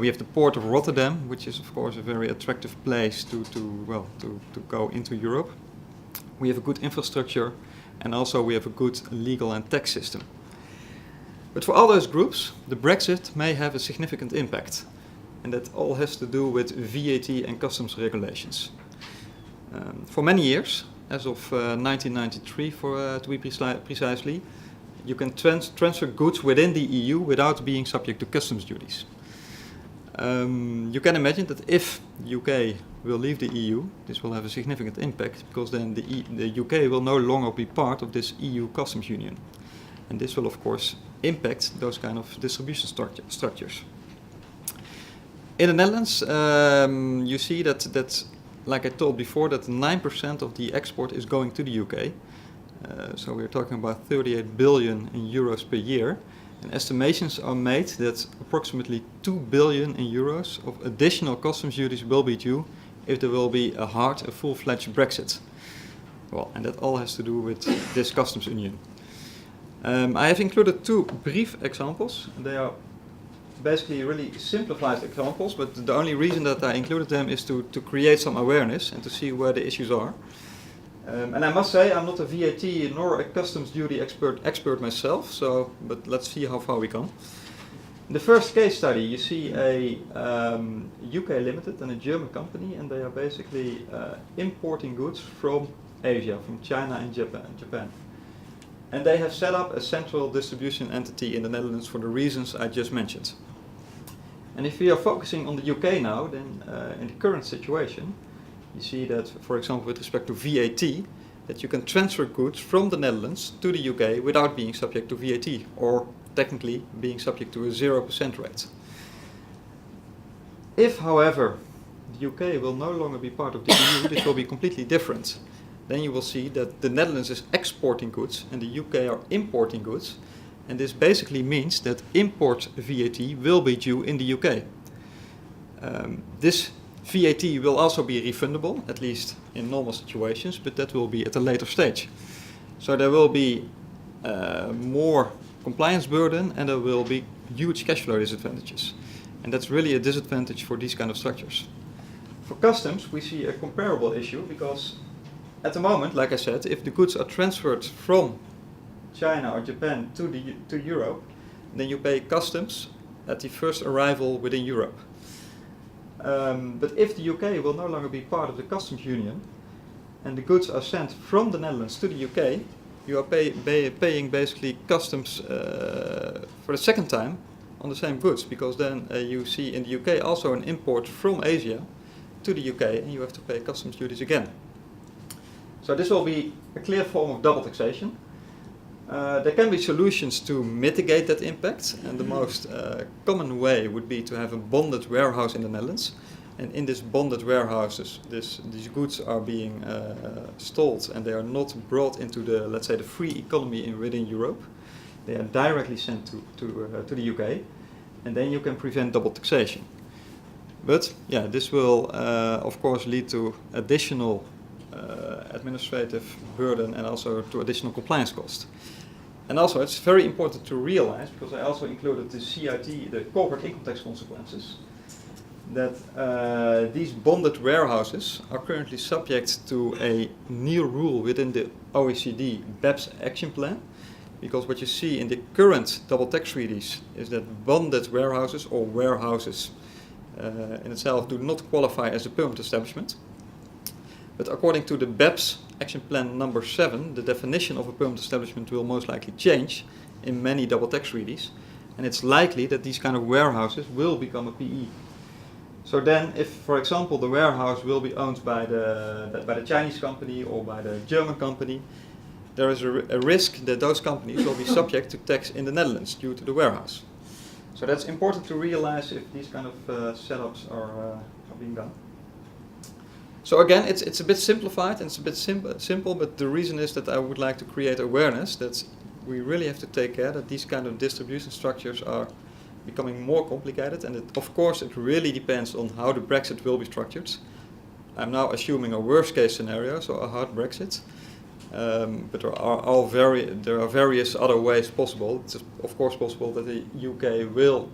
We have the port of Rotterdam, which is, of course, a very attractive place to go into Europe. We have a good infrastructure, and also we have a good legal and tax system. But for all those groups, the Brexit may have a significant impact, and that all has to do with VAT and customs regulations. For many years, as of 1993 to be precisely, you can transfer goods within the EU without being subject to customs duties. You can imagine that if the UK will leave the EU, this will have a significant impact, because then the UK will no longer be part of this EU customs union. And this will, of course, impact those kind of distribution structures. In the Netherlands, you see that, like I told before, that 9% of the export is going to the UK. So we're talking about 38 billion in euros per year. And estimations are made that approximately 2 billion in euros of additional customs duties will be due if there will be a full-fledged Brexit. Well, and that all has to do with this customs union. I have included two brief examples. They are basically really simplified examples, but the only reason that I included them is to create some awareness and to see where the issues are. And I must say, I'm not a VAT nor a customs duty expert myself, but let's see how far we come. In the first case study, you see a UK limited and a German company, and they are basically importing goods from Asia, from China and Japan. And they have set up a central distribution entity in the Netherlands for the reasons I just mentioned. And if we are focusing on the UK now, then in the current situation, you see that, for example, with respect to VAT, that you can transfer goods from the Netherlands to the UK without being subject to VAT, or technically being subject to a 0% rate. If, however, the UK will no longer be part of the EU, this will be completely different. Then you will see that the Netherlands is exporting goods and the UK are importing goods, and this basically means that import VAT will be due in the UK. This VAT will also be refundable, at least in normal situations, but that will be at a later stage. So there will be more compliance burden and there will be huge cash flow disadvantages. And that's really a disadvantage for these kind of structures. For customs, we see a comparable issue because at the moment, like I said, if the goods are transferred from China or Japan to Europe, then you pay customs at the first arrival within Europe. But if the UK will no longer be part of the customs union and the goods are sent from the Netherlands to the UK, you are paying basically customs for the second time on the same goods, because then you see in the UK also an import from Asia to the UK and you have to pay customs duties again. So this will be a clear form of double taxation. There can be solutions to mitigate that impact, and the most common way would be to have a bonded warehouse in the Netherlands. And in this bonded warehouses, these goods are being stored, and they are not brought into the, let's say, the free economy within Europe. They are directly sent to the UK, and then you can prevent double taxation. But yeah, this will of course lead to additional administrative burden and also to additional compliance cost. And also it's very important to realize, because I also included the CIT, the corporate income tax consequences, that these bonded warehouses are currently subject to a new rule within the OECD BEPS action plan, because what you see in the current double tax treaties is that bonded warehouses or warehouses in itself do not qualify as a permanent establishment. But according to the BEPS action plan number 7, the definition of a permanent establishment will most likely change in many double tax treaties, and it's likely that these kind of warehouses will become a PE. So then, if, for example, the warehouse will be owned by the Chinese company or by the German company, there is a risk that those companies will be subject to tax in the Netherlands due to the warehouse. So that's important to realize if these kind of setups are being done. So again, it's a bit simplified and it's a bit simple, but the reason is that I would like to create awareness that we really have to take care that these kind of distribution structures are becoming more complicated, and of course it really depends on how the Brexit will be structured. I'm now assuming a worst case scenario, so a hard Brexit, but there are various other ways possible. It's of course possible that the UK will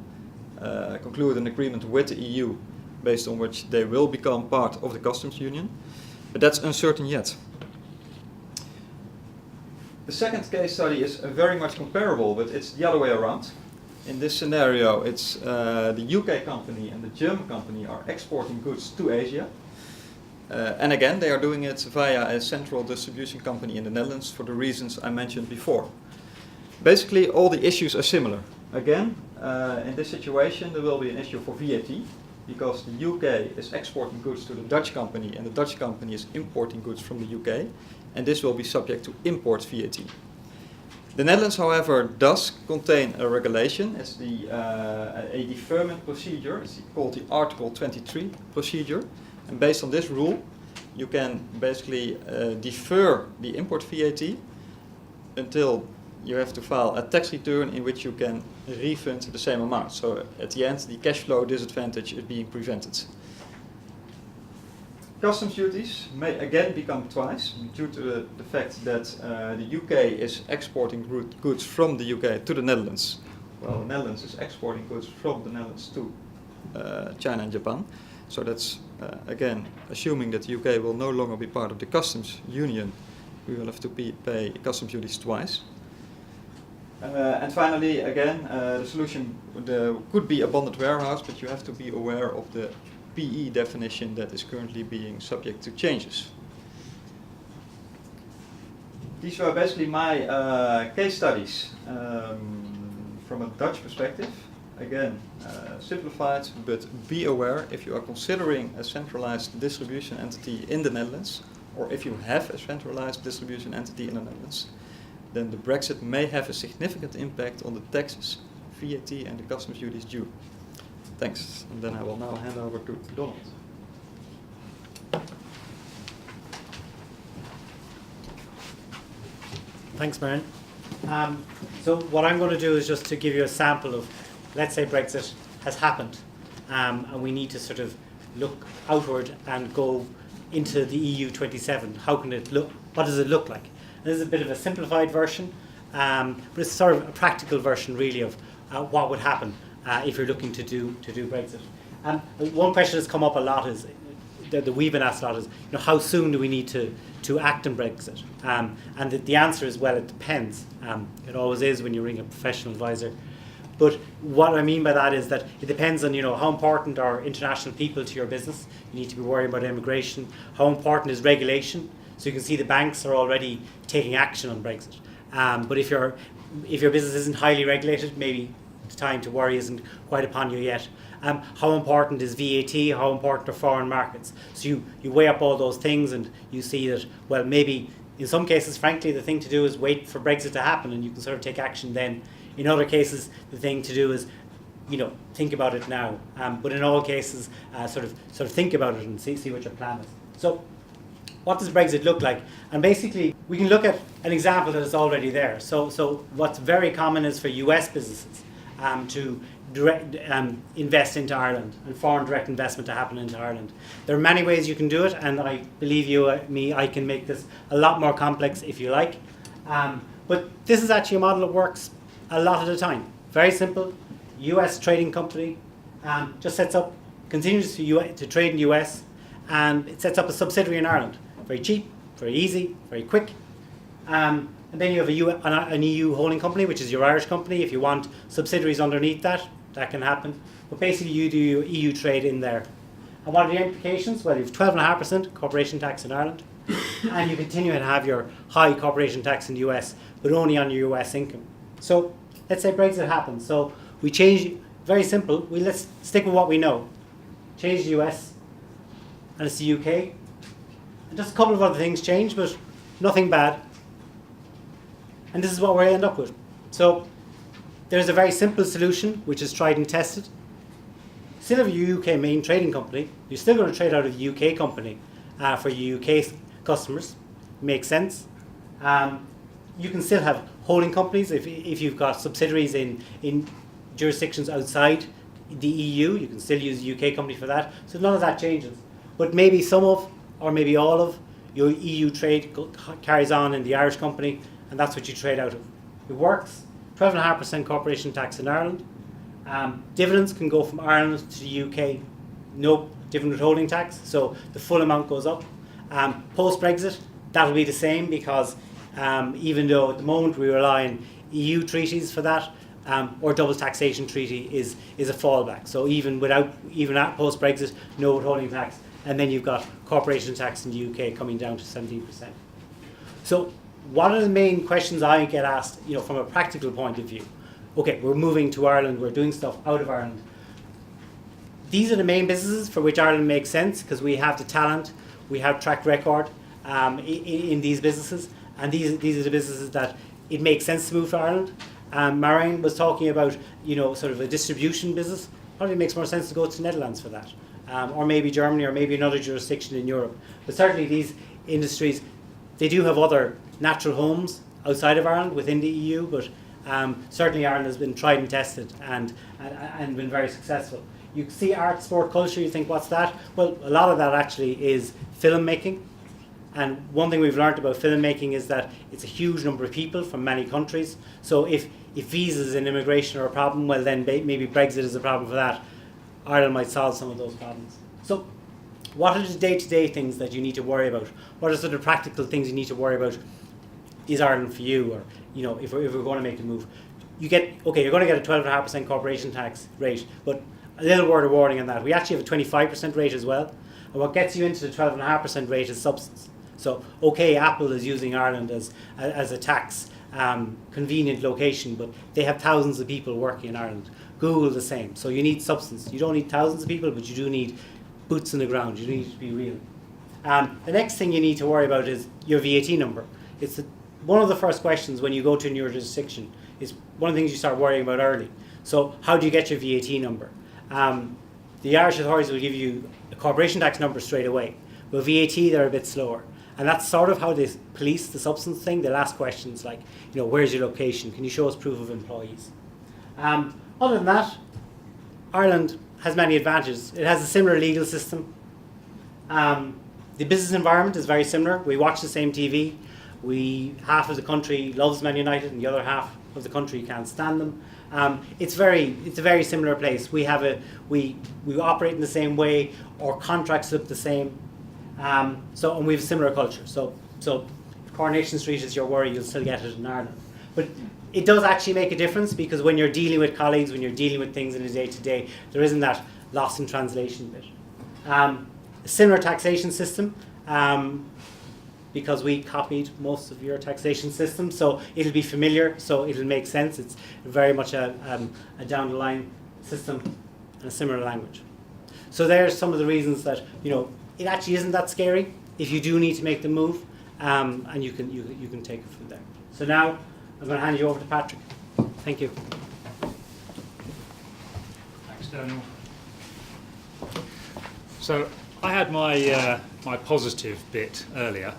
conclude an agreement with the EU based on which they will become part of the customs union, but that's uncertain yet. The second case study is very much comparable, but it's the other way around. In this scenario, it's the UK company and the German company are exporting goods to Asia. And again, they are doing it via a central distribution company in the Netherlands for the reasons I mentioned before. Basically, all the issues are similar. Again, in this situation, there will be an issue for VAT, because the UK is exporting goods to the Dutch company and the Dutch company is importing goods from the UK, and this will be subject to import VAT. The Netherlands, however, does contain a regulation. It's a deferment procedure. It's called the Article 23 procedure. And based on this rule, you can basically defer the import VAT until you have to file a tax return in which you can refund the same amount. So at the end, the cash flow disadvantage is being prevented. Customs duties may again become twice due to the fact that the UK is exporting goods from the UK to the Netherlands, while the Netherlands is exporting goods from the Netherlands to China and Japan. So that's again assuming that the UK will no longer be part of the customs union. We will have to pay customs duties twice. And finally, again, the solution could be a bonded warehouse, but you have to be aware of the PE definition that is currently being subject to changes. These were basically my case studies from a Dutch perspective. Again, simplified, but be aware if you are considering a centralized distribution entity in the Netherlands, or if you have a centralized distribution entity in the Netherlands, then the Brexit may have a significant impact on the taxes, VAT and the customs duties due. Thanks. And then I will now hand over to Donald. Thanks, Marion. So what I'm going to do is just to give you a sample of, let's say Brexit has happened, and we need to sort of look outward and go into the EU 27. How can it look? What does it look like? And this is a bit of a simplified version, but it's sort of a practical version, really, of what would happen if you're looking to do Brexit. One question that's come up a lot is that we've been asked a lot is, how soon do we need to act on Brexit? And the answer is, well, it depends. It always is when you ring a professional advisor. But what I mean by that is that it depends on, how important are international people to your business. You need to be worried about immigration. How important is regulation? So you can see the banks are already taking action on Brexit. But if your business isn't highly regulated, maybe the time to worry isn't quite upon you yet. How important is VAT? How important are foreign markets? So you weigh up all those things and you see that, well, maybe in some cases, frankly, the thing to do is wait for Brexit to happen and you can sort of take action then. In other cases, the thing to do is, think about it now. But in all cases, sort of think about it and see what your plan is. So, what does Brexit look like? And basically, we can look at an example that is already there. So what's very common is for US businesses to invest into Ireland and foreign direct investment to happen into Ireland. There are many ways you can do it, and I believe me, I can make this a lot more complex if you like. But this is actually a model that works a lot of the time. Very simple. US trading company just sets up, continues to trade in the US, and it sets up a subsidiary in Ireland. Very cheap, very easy, very quick. And then you have an EU holding company, which is your Irish company. If you want subsidiaries underneath that, that can happen. But basically you do your EU trade in there. And what are the implications? Well, you have 12.5% corporation tax in Ireland, and you continue to have your high corporation tax in the US, but only on your US income. So let's say Brexit happens. So we change, very simple, let's stick with what we know. Change the US, and it's the UK. And just a couple of other things change, but nothing bad. And this is what we end up with. So there's a very simple solution, which is tried and tested. Still have your UK main trading company. You're still going to trade out of the UK company for your UK customers. Makes sense. You can still have holding companies if you've got subsidiaries in jurisdictions outside the EU. You can still use a UK company for that. So none of that changes. But maybe some of, or maybe all of, your EU trade carries on in the Irish company, and that's what you trade out of. It works. 12.5% corporation tax in Ireland. Dividends can go from Ireland to the UK, no dividend withholding tax, so the full amount goes up. Post-Brexit, that'll be the same because even though at the moment we rely on EU treaties for that, or double taxation treaty is a fallback. So even at post-Brexit, no withholding tax, and then you've got corporation tax in the UK coming down to 17%. So what are the main questions I get asked, from a practical point of view? Okay, we're moving to Ireland, we're doing stuff out of Ireland. These are the main businesses for which Ireland makes sense because we have the talent, we have track record in these businesses, and these are the businesses that it makes sense to move to Ireland. Marion was talking about, sort of a distribution business. Probably makes more sense to go to Netherlands for that, or maybe Germany, or maybe another jurisdiction in Europe. But certainly these industries, they do have other natural homes outside of Ireland within the EU, but certainly Ireland has been tried and tested and been very successful. You see art, sport, culture, you think, what's that? Well, a lot of that actually is filmmaking. And one thing we've learned about filmmaking is that it's a huge number of people from many countries. So if visas and immigration are a problem, well then maybe Brexit is a problem for that. Ireland might solve some of those problems. So what are the day-to-day things that you need to worry about? What are sort of practical things you need to worry about? Is Ireland for you? Or, if we're going to make the move. You're going to get a 12.5% corporation tax rate, but a little word of warning on that. We actually have a 25% rate as well. And what gets you into the 12.5% rate is substance. So, Apple is using Ireland as a tax convenient location, but they have thousands of people working in Ireland. Google the same. So you need substance. You don't need thousands of people, but you do need boots on the ground. You need to be real. The next thing you need to worry about is your VAT number. It's one of the first questions when you go to a new jurisdiction. Is one of the things you start worrying about early. So how do you get your VAT number? The Irish authorities will give you a corporation tax number straight away. But VAT, they're a bit slower. And that's sort of how they police the substance thing. They'll ask questions like, where's your location? Can you show us proof of employees? Other than that, Ireland has many advantages. It has a similar legal system. The business environment is very similar. We watch the same TV. Half of the country loves Man United, and the other half of the country can't stand them. It's a very similar place. We operate in the same way. Our contracts look the same. And we have a similar culture. So if Coronation Street is your worry, you'll still get it in Ireland. But it does actually make a difference, because when you're dealing with colleagues, when you're dealing with things in a day-to-day, there isn't that lost in translation bit. A similar taxation system, because we copied most of your taxation system, so it'll be familiar, so it'll make sense. It's very much a down the line system and a similar language. So there's some of the reasons that, you know, it actually isn't that scary if you do need to make the move, and you can take it from there. So now I'm going to hand you over to Patrick. Thank you. Thanks, Daniel. So I had my my positive bit earlier.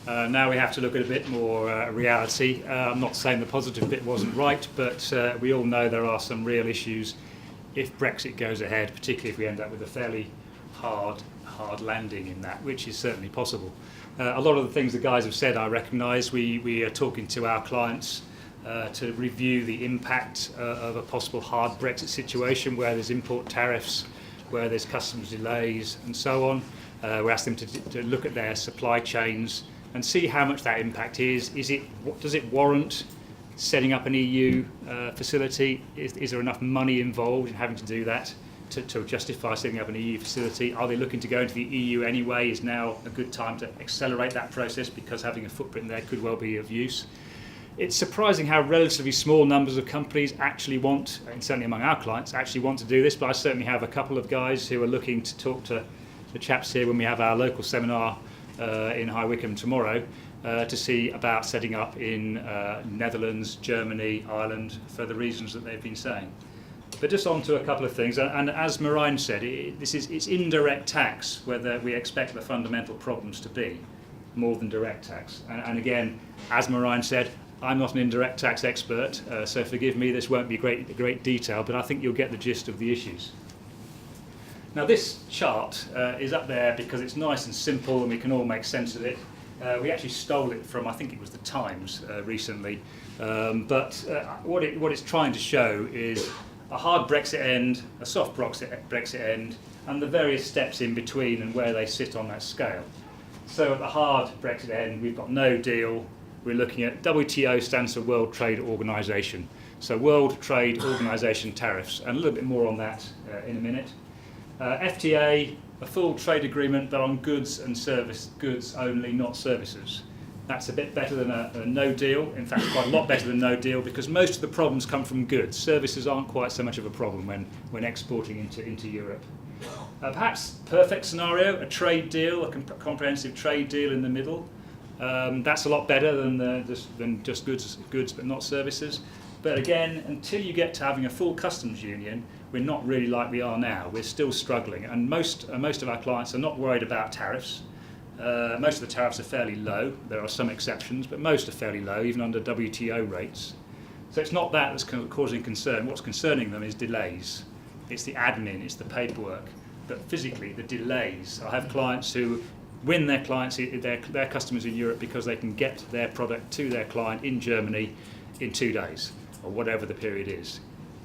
Now we have to look at a bit more reality. I'm not saying the positive bit wasn't right, but we all know there are some real issues if Brexit goes ahead, particularly if we end up with a fairly hard landing in that, which is certainly possible. A lot of the things the guys have said I recognise. We are talking to our clients to review the impact of a possible hard Brexit situation where there's import tariffs, where there's customs delays and so on. We ask them to look at their supply chains and see how much that impact is. Does it warrant setting up an EU facility? Is there enough money involved in having to do that to justify setting up an EU facility? Are they looking to go into the EU anyway? Is now a good time to accelerate that process because having a footprint there could well be of use? It's surprising how relatively small numbers of companies actually want, and certainly among our clients, actually want to do this, but I certainly have a couple of guys who are looking to talk to the chaps here when we have our local seminar in High Wycombe tomorrow to see about setting up in Netherlands, Germany, Ireland, for the reasons that they've been saying. But just on to a couple of things, and as Marijn said, it's indirect tax whether we expect the fundamental problems to be, more than direct tax. And again, as Marijn said, I'm not an indirect tax expert, so forgive me, this won't be great detail, but I think you'll get the gist of the issues. Now this chart is up there because it's nice and simple and we can all make sense of it. We actually stole it from, I think it was the Times recently, but what it's trying to show is a hard Brexit end, a soft Brexit end, and the various steps in between and where they sit on that scale. So at the hard Brexit end, we've got no deal. We're looking at WTO, stands for World Trade Organization. So World Trade Organization tariffs, and a little bit more on that in a minute. FTA, a full trade agreement, but on goods and service goods only, not services. That's a bit better than a no deal. In fact, quite a lot better than no deal, because most of the problems come from goods. Services aren't quite so much of a problem when exporting into Europe. Perhaps perfect scenario, a trade deal, a comprehensive trade deal in the middle. That's a lot better than just goods but not services. But again, until you get to having a full customs union, we're not really like we are now. We're still struggling, and most of our clients are not worried about tariffs. Most of the tariffs are fairly low. There are some exceptions, but most are fairly low, even under WTO rates. So it's not that that's causing concern. What's concerning them is delays. It's the admin, it's the paperwork, but physically the delays. I have clients who win their customers in Europe because they can get their product to their client in Germany in 2 days, or whatever the period is.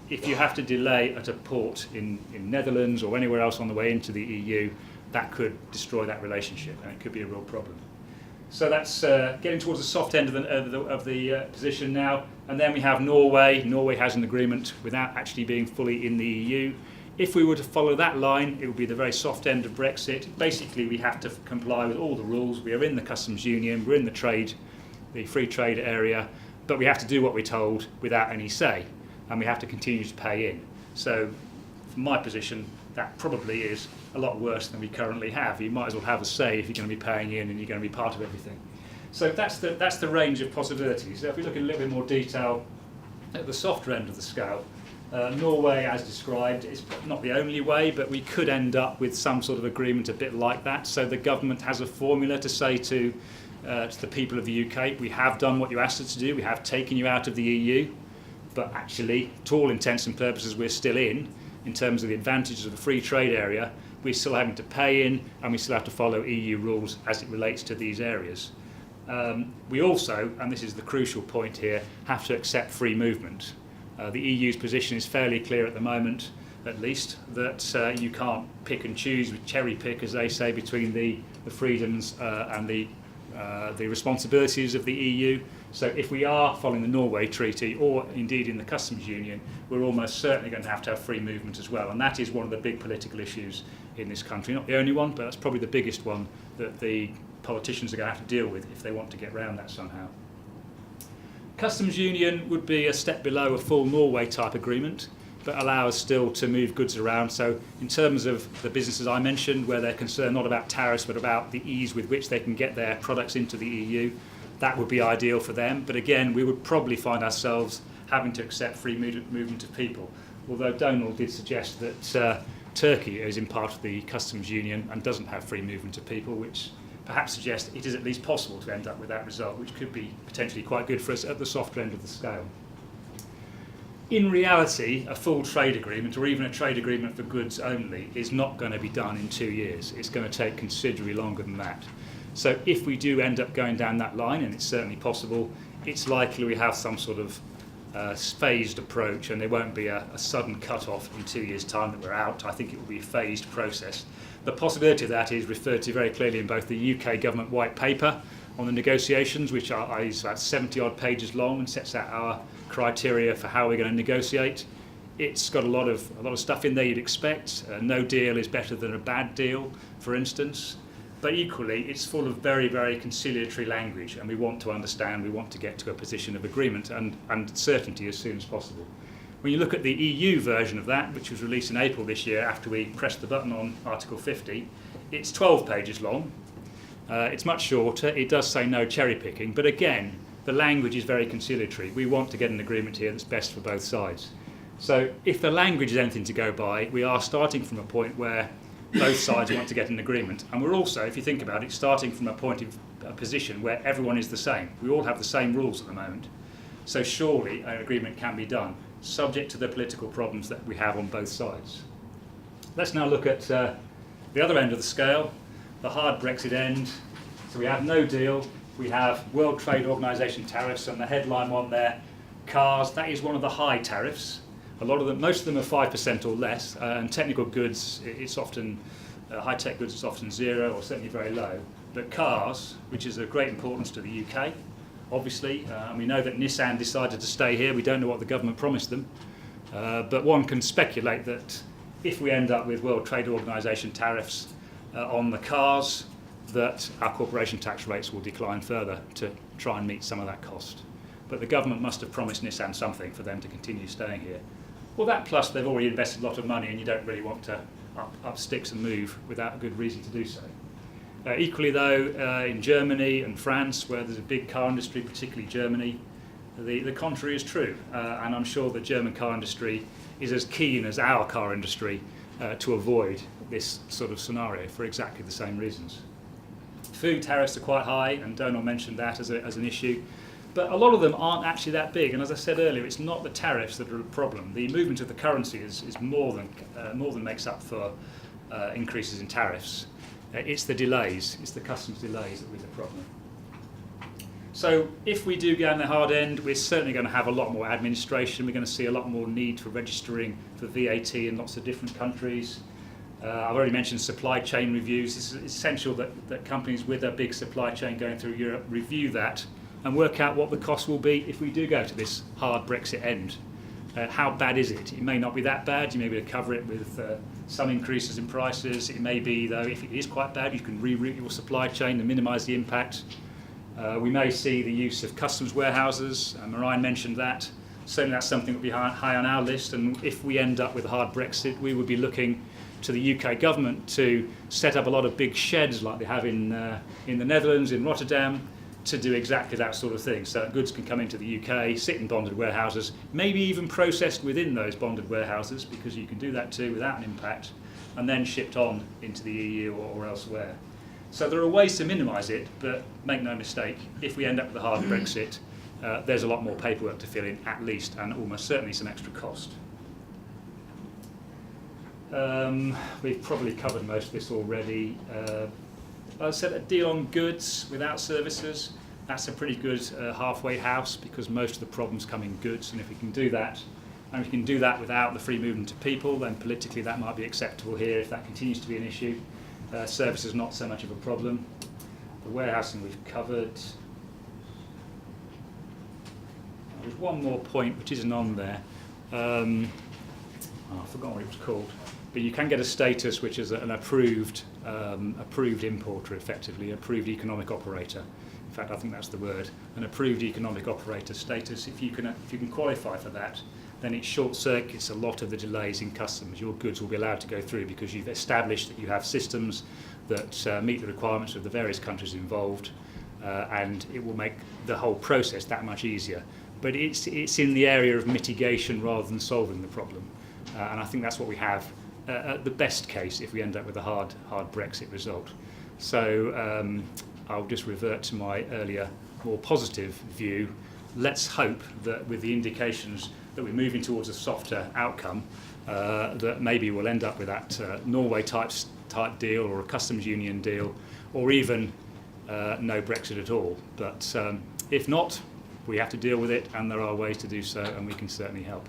If you have to delay at a port in Netherlands or anywhere else on the way into the EU, that could destroy that relationship, and it could be a real problem. So that's getting towards the soft end of the position now. And then we have Norway. Norway has an agreement without actually being fully in the EU. If we were to follow that line, it would be the very soft end of Brexit. Basically, we have to comply with all the rules. We are in the customs union, we're in the free trade area, but we have to do what we're told without any say, and we have to continue to pay in. So, from my position, that probably is a lot worse than we currently have. You might as well have a say if you're going to be paying in and you're going to be part of everything. So that's the range of possibilities. So if we look in a little bit more detail at the softer end of the scale, Norway, as described, is not the only way, but we could end up with some sort of agreement a bit like that. So the government has a formula to say to the people of the UK, we have done what you asked us to do, we have taken you out of the EU, but actually, to all intents and purposes, we're still in terms of the advantages of the free trade area. We're still having to pay in, and we still have to follow EU rules as it relates to these areas. We also, and this is the crucial point here, have to accept free movement. The EU's position is fairly clear at the moment, at least, that you can't pick and choose, cherry pick, as they say, between the freedoms and the responsibilities of the EU. So if we are following the Norway Treaty, or indeed in the Customs Union, we're almost certainly going to have free movement as well. And that is one of the big political issues in this country. Not the only one, but that's probably the biggest one that the politicians are going to have to deal with if they want to get around that somehow. Customs Union would be a step below a full Norway type agreement, but allow us still to move goods around. So in terms of the businesses I mentioned, where they're concerned not about tariffs but about the ease with which they can get their products into the EU, that would be ideal for them. But again, we would probably find ourselves having to accept free movement of people. Although Donald did suggest that Turkey is in part of the customs union and doesn't have free movement of people, which perhaps suggests it is at least possible to end up with that result, which could be potentially quite good for us at the softer end of the scale. In reality, a full trade agreement, or even a trade agreement for goods only, is not going to be done in 2 years. It's going to take considerably longer than that. So if we do end up going down that line, and it's certainly possible, it's likely we have some sort of phased approach, and there won't be a sudden cut-off in 2 years' time that we're out. I think it will be a phased process. The possibility of that is referred to very clearly in both the UK government white paper on the negotiations, which is about 70-odd pages long and sets out our criteria for how we're going to negotiate. It's got a lot of stuff in there you'd expect. No deal is better than a bad deal, for instance. But equally, it's full of very, very conciliatory language, and we want to understand, we want to get to a position of agreement and certainty as soon as possible. When you look at the EU version of that, which was released in April this year after we pressed the button on Article 50, it's 12 pages long. It's much shorter. It does say no cherry picking, but again, the language is very conciliatory. We want to get an agreement here that's best for both sides. So if the language is anything to go by, we are starting from a point where both sides want to get an agreement. And we're also, if you think about it, starting from a position where everyone is the same. We all have the same rules at the moment. So surely an agreement can be done, subject to the political problems that we have on both sides. Let's now look at the other end of the scale, the hard Brexit end. So we have no deal. We have World Trade Organization tariffs, and the headline one there, cars. That is one of the high tariffs. A lot of them, most of them are 5% or less, and technical goods, it's often high-tech goods, it's often zero or certainly very low. But cars, which is of great importance to the UK, obviously, and we know that Nissan decided to stay here. We don't know what the government promised them, but one can speculate that if we end up with World Trade Organization tariffs on the cars, that our corporation tax rates will decline further to try and meet some of that cost. But the government must have promised Nissan something for them to continue staying here. Well, that plus they've already invested a lot of money, and you don't really want to up sticks and move without a good reason to do so. Equally though, in Germany and France, where there's a big car industry, particularly Germany, the contrary is true. And I'm sure the German car industry is as keen as our car industry to avoid this sort of scenario for exactly the same reasons. Food tariffs are quite high, and Donald mentioned that as an issue. But a lot of them aren't actually that big, and as I said earlier, it's not the tariffs that are a problem. The movement of the currency is more than makes up for increases in tariffs. It's the delays, it's the customs delays that are the problem. So if we do go on the hard end, we're certainly going to have a lot more administration. We're going to see a lot more need for registering for VAT in lots of different countries. I've already mentioned supply chain reviews. It's essential that companies with a big supply chain going through Europe review that and work out what the cost will be if we do go to this hard Brexit end. How bad is it? It may not be that bad. You may be able to cover it with some increases in prices. It may be, though, if it is quite bad, you can reroute your supply chain and minimise the impact. We may see the use of customs warehouses. Marijn mentioned that. Certainly that's something that will be high on our list, and if we end up with a hard Brexit, we would be looking to the UK government to set up a lot of big sheds like they have in the Netherlands, in Rotterdam, to do exactly that sort of thing. So that goods can come into the UK, sit in bonded warehouses, maybe even processed within those bonded warehouses, because you can do that too without an impact, and then shipped on into the EU or elsewhere. So there are ways to minimise it, but make no mistake, if we end up with a hard Brexit, there's a lot more paperwork to fill in at least, and almost certainly some extra cost. We've probably covered most of this already. I said a deal on goods without services, that's a pretty good halfway house, because most of the problems come in goods, and if we can do that, and we can do that without the free movement of people, then politically that might be acceptable here if that continues to be an issue. Services not so much of a problem. The warehousing we've covered. There's one more point which isn't on there. I forgot what it was called. But you can get a status which is an approved importer, effectively, approved economic operator. In fact, I think that's the word, an approved economic operator status. If you can qualify for that, then it short circuits a lot of the delays in customs. Your goods will be allowed to go through because you've established that you have systems that meet the requirements of the various countries involved, and it will make the whole process that much easier. But it's in the area of mitigation rather than solving the problem, and I think that's what we have at the best case if we end up with a hard Brexit result. So I'll just revert to my earlier, more positive view. Let's hope that with the indications that we're moving towards a softer outcome, that maybe we'll end up with that Norway type deal or a customs union deal, or even no Brexit at all. But if not, we have to deal with it, and there are ways to do so, and we can certainly help.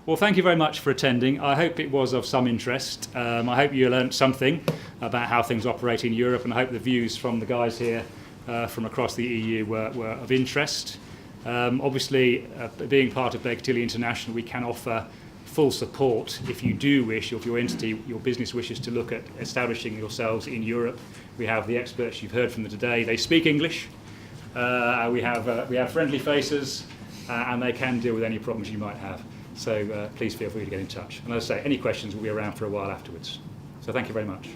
Well, thank you very much for attending. I hope it was of some interest. I hope you learned something about how things operate in Europe, and I hope the views from the guys here from across the EU were of interest. Obviously, being part of Baker Tilly International, we can offer full support if you do wish, or if your entity, your business wishes to look at establishing yourselves in Europe. We have the experts you've heard from them today. They speak English. We have friendly faces, and they can deal with any problems you might have. So please feel free to get in touch. And as I say, any questions will be around for a while afterwards. So thank you very much.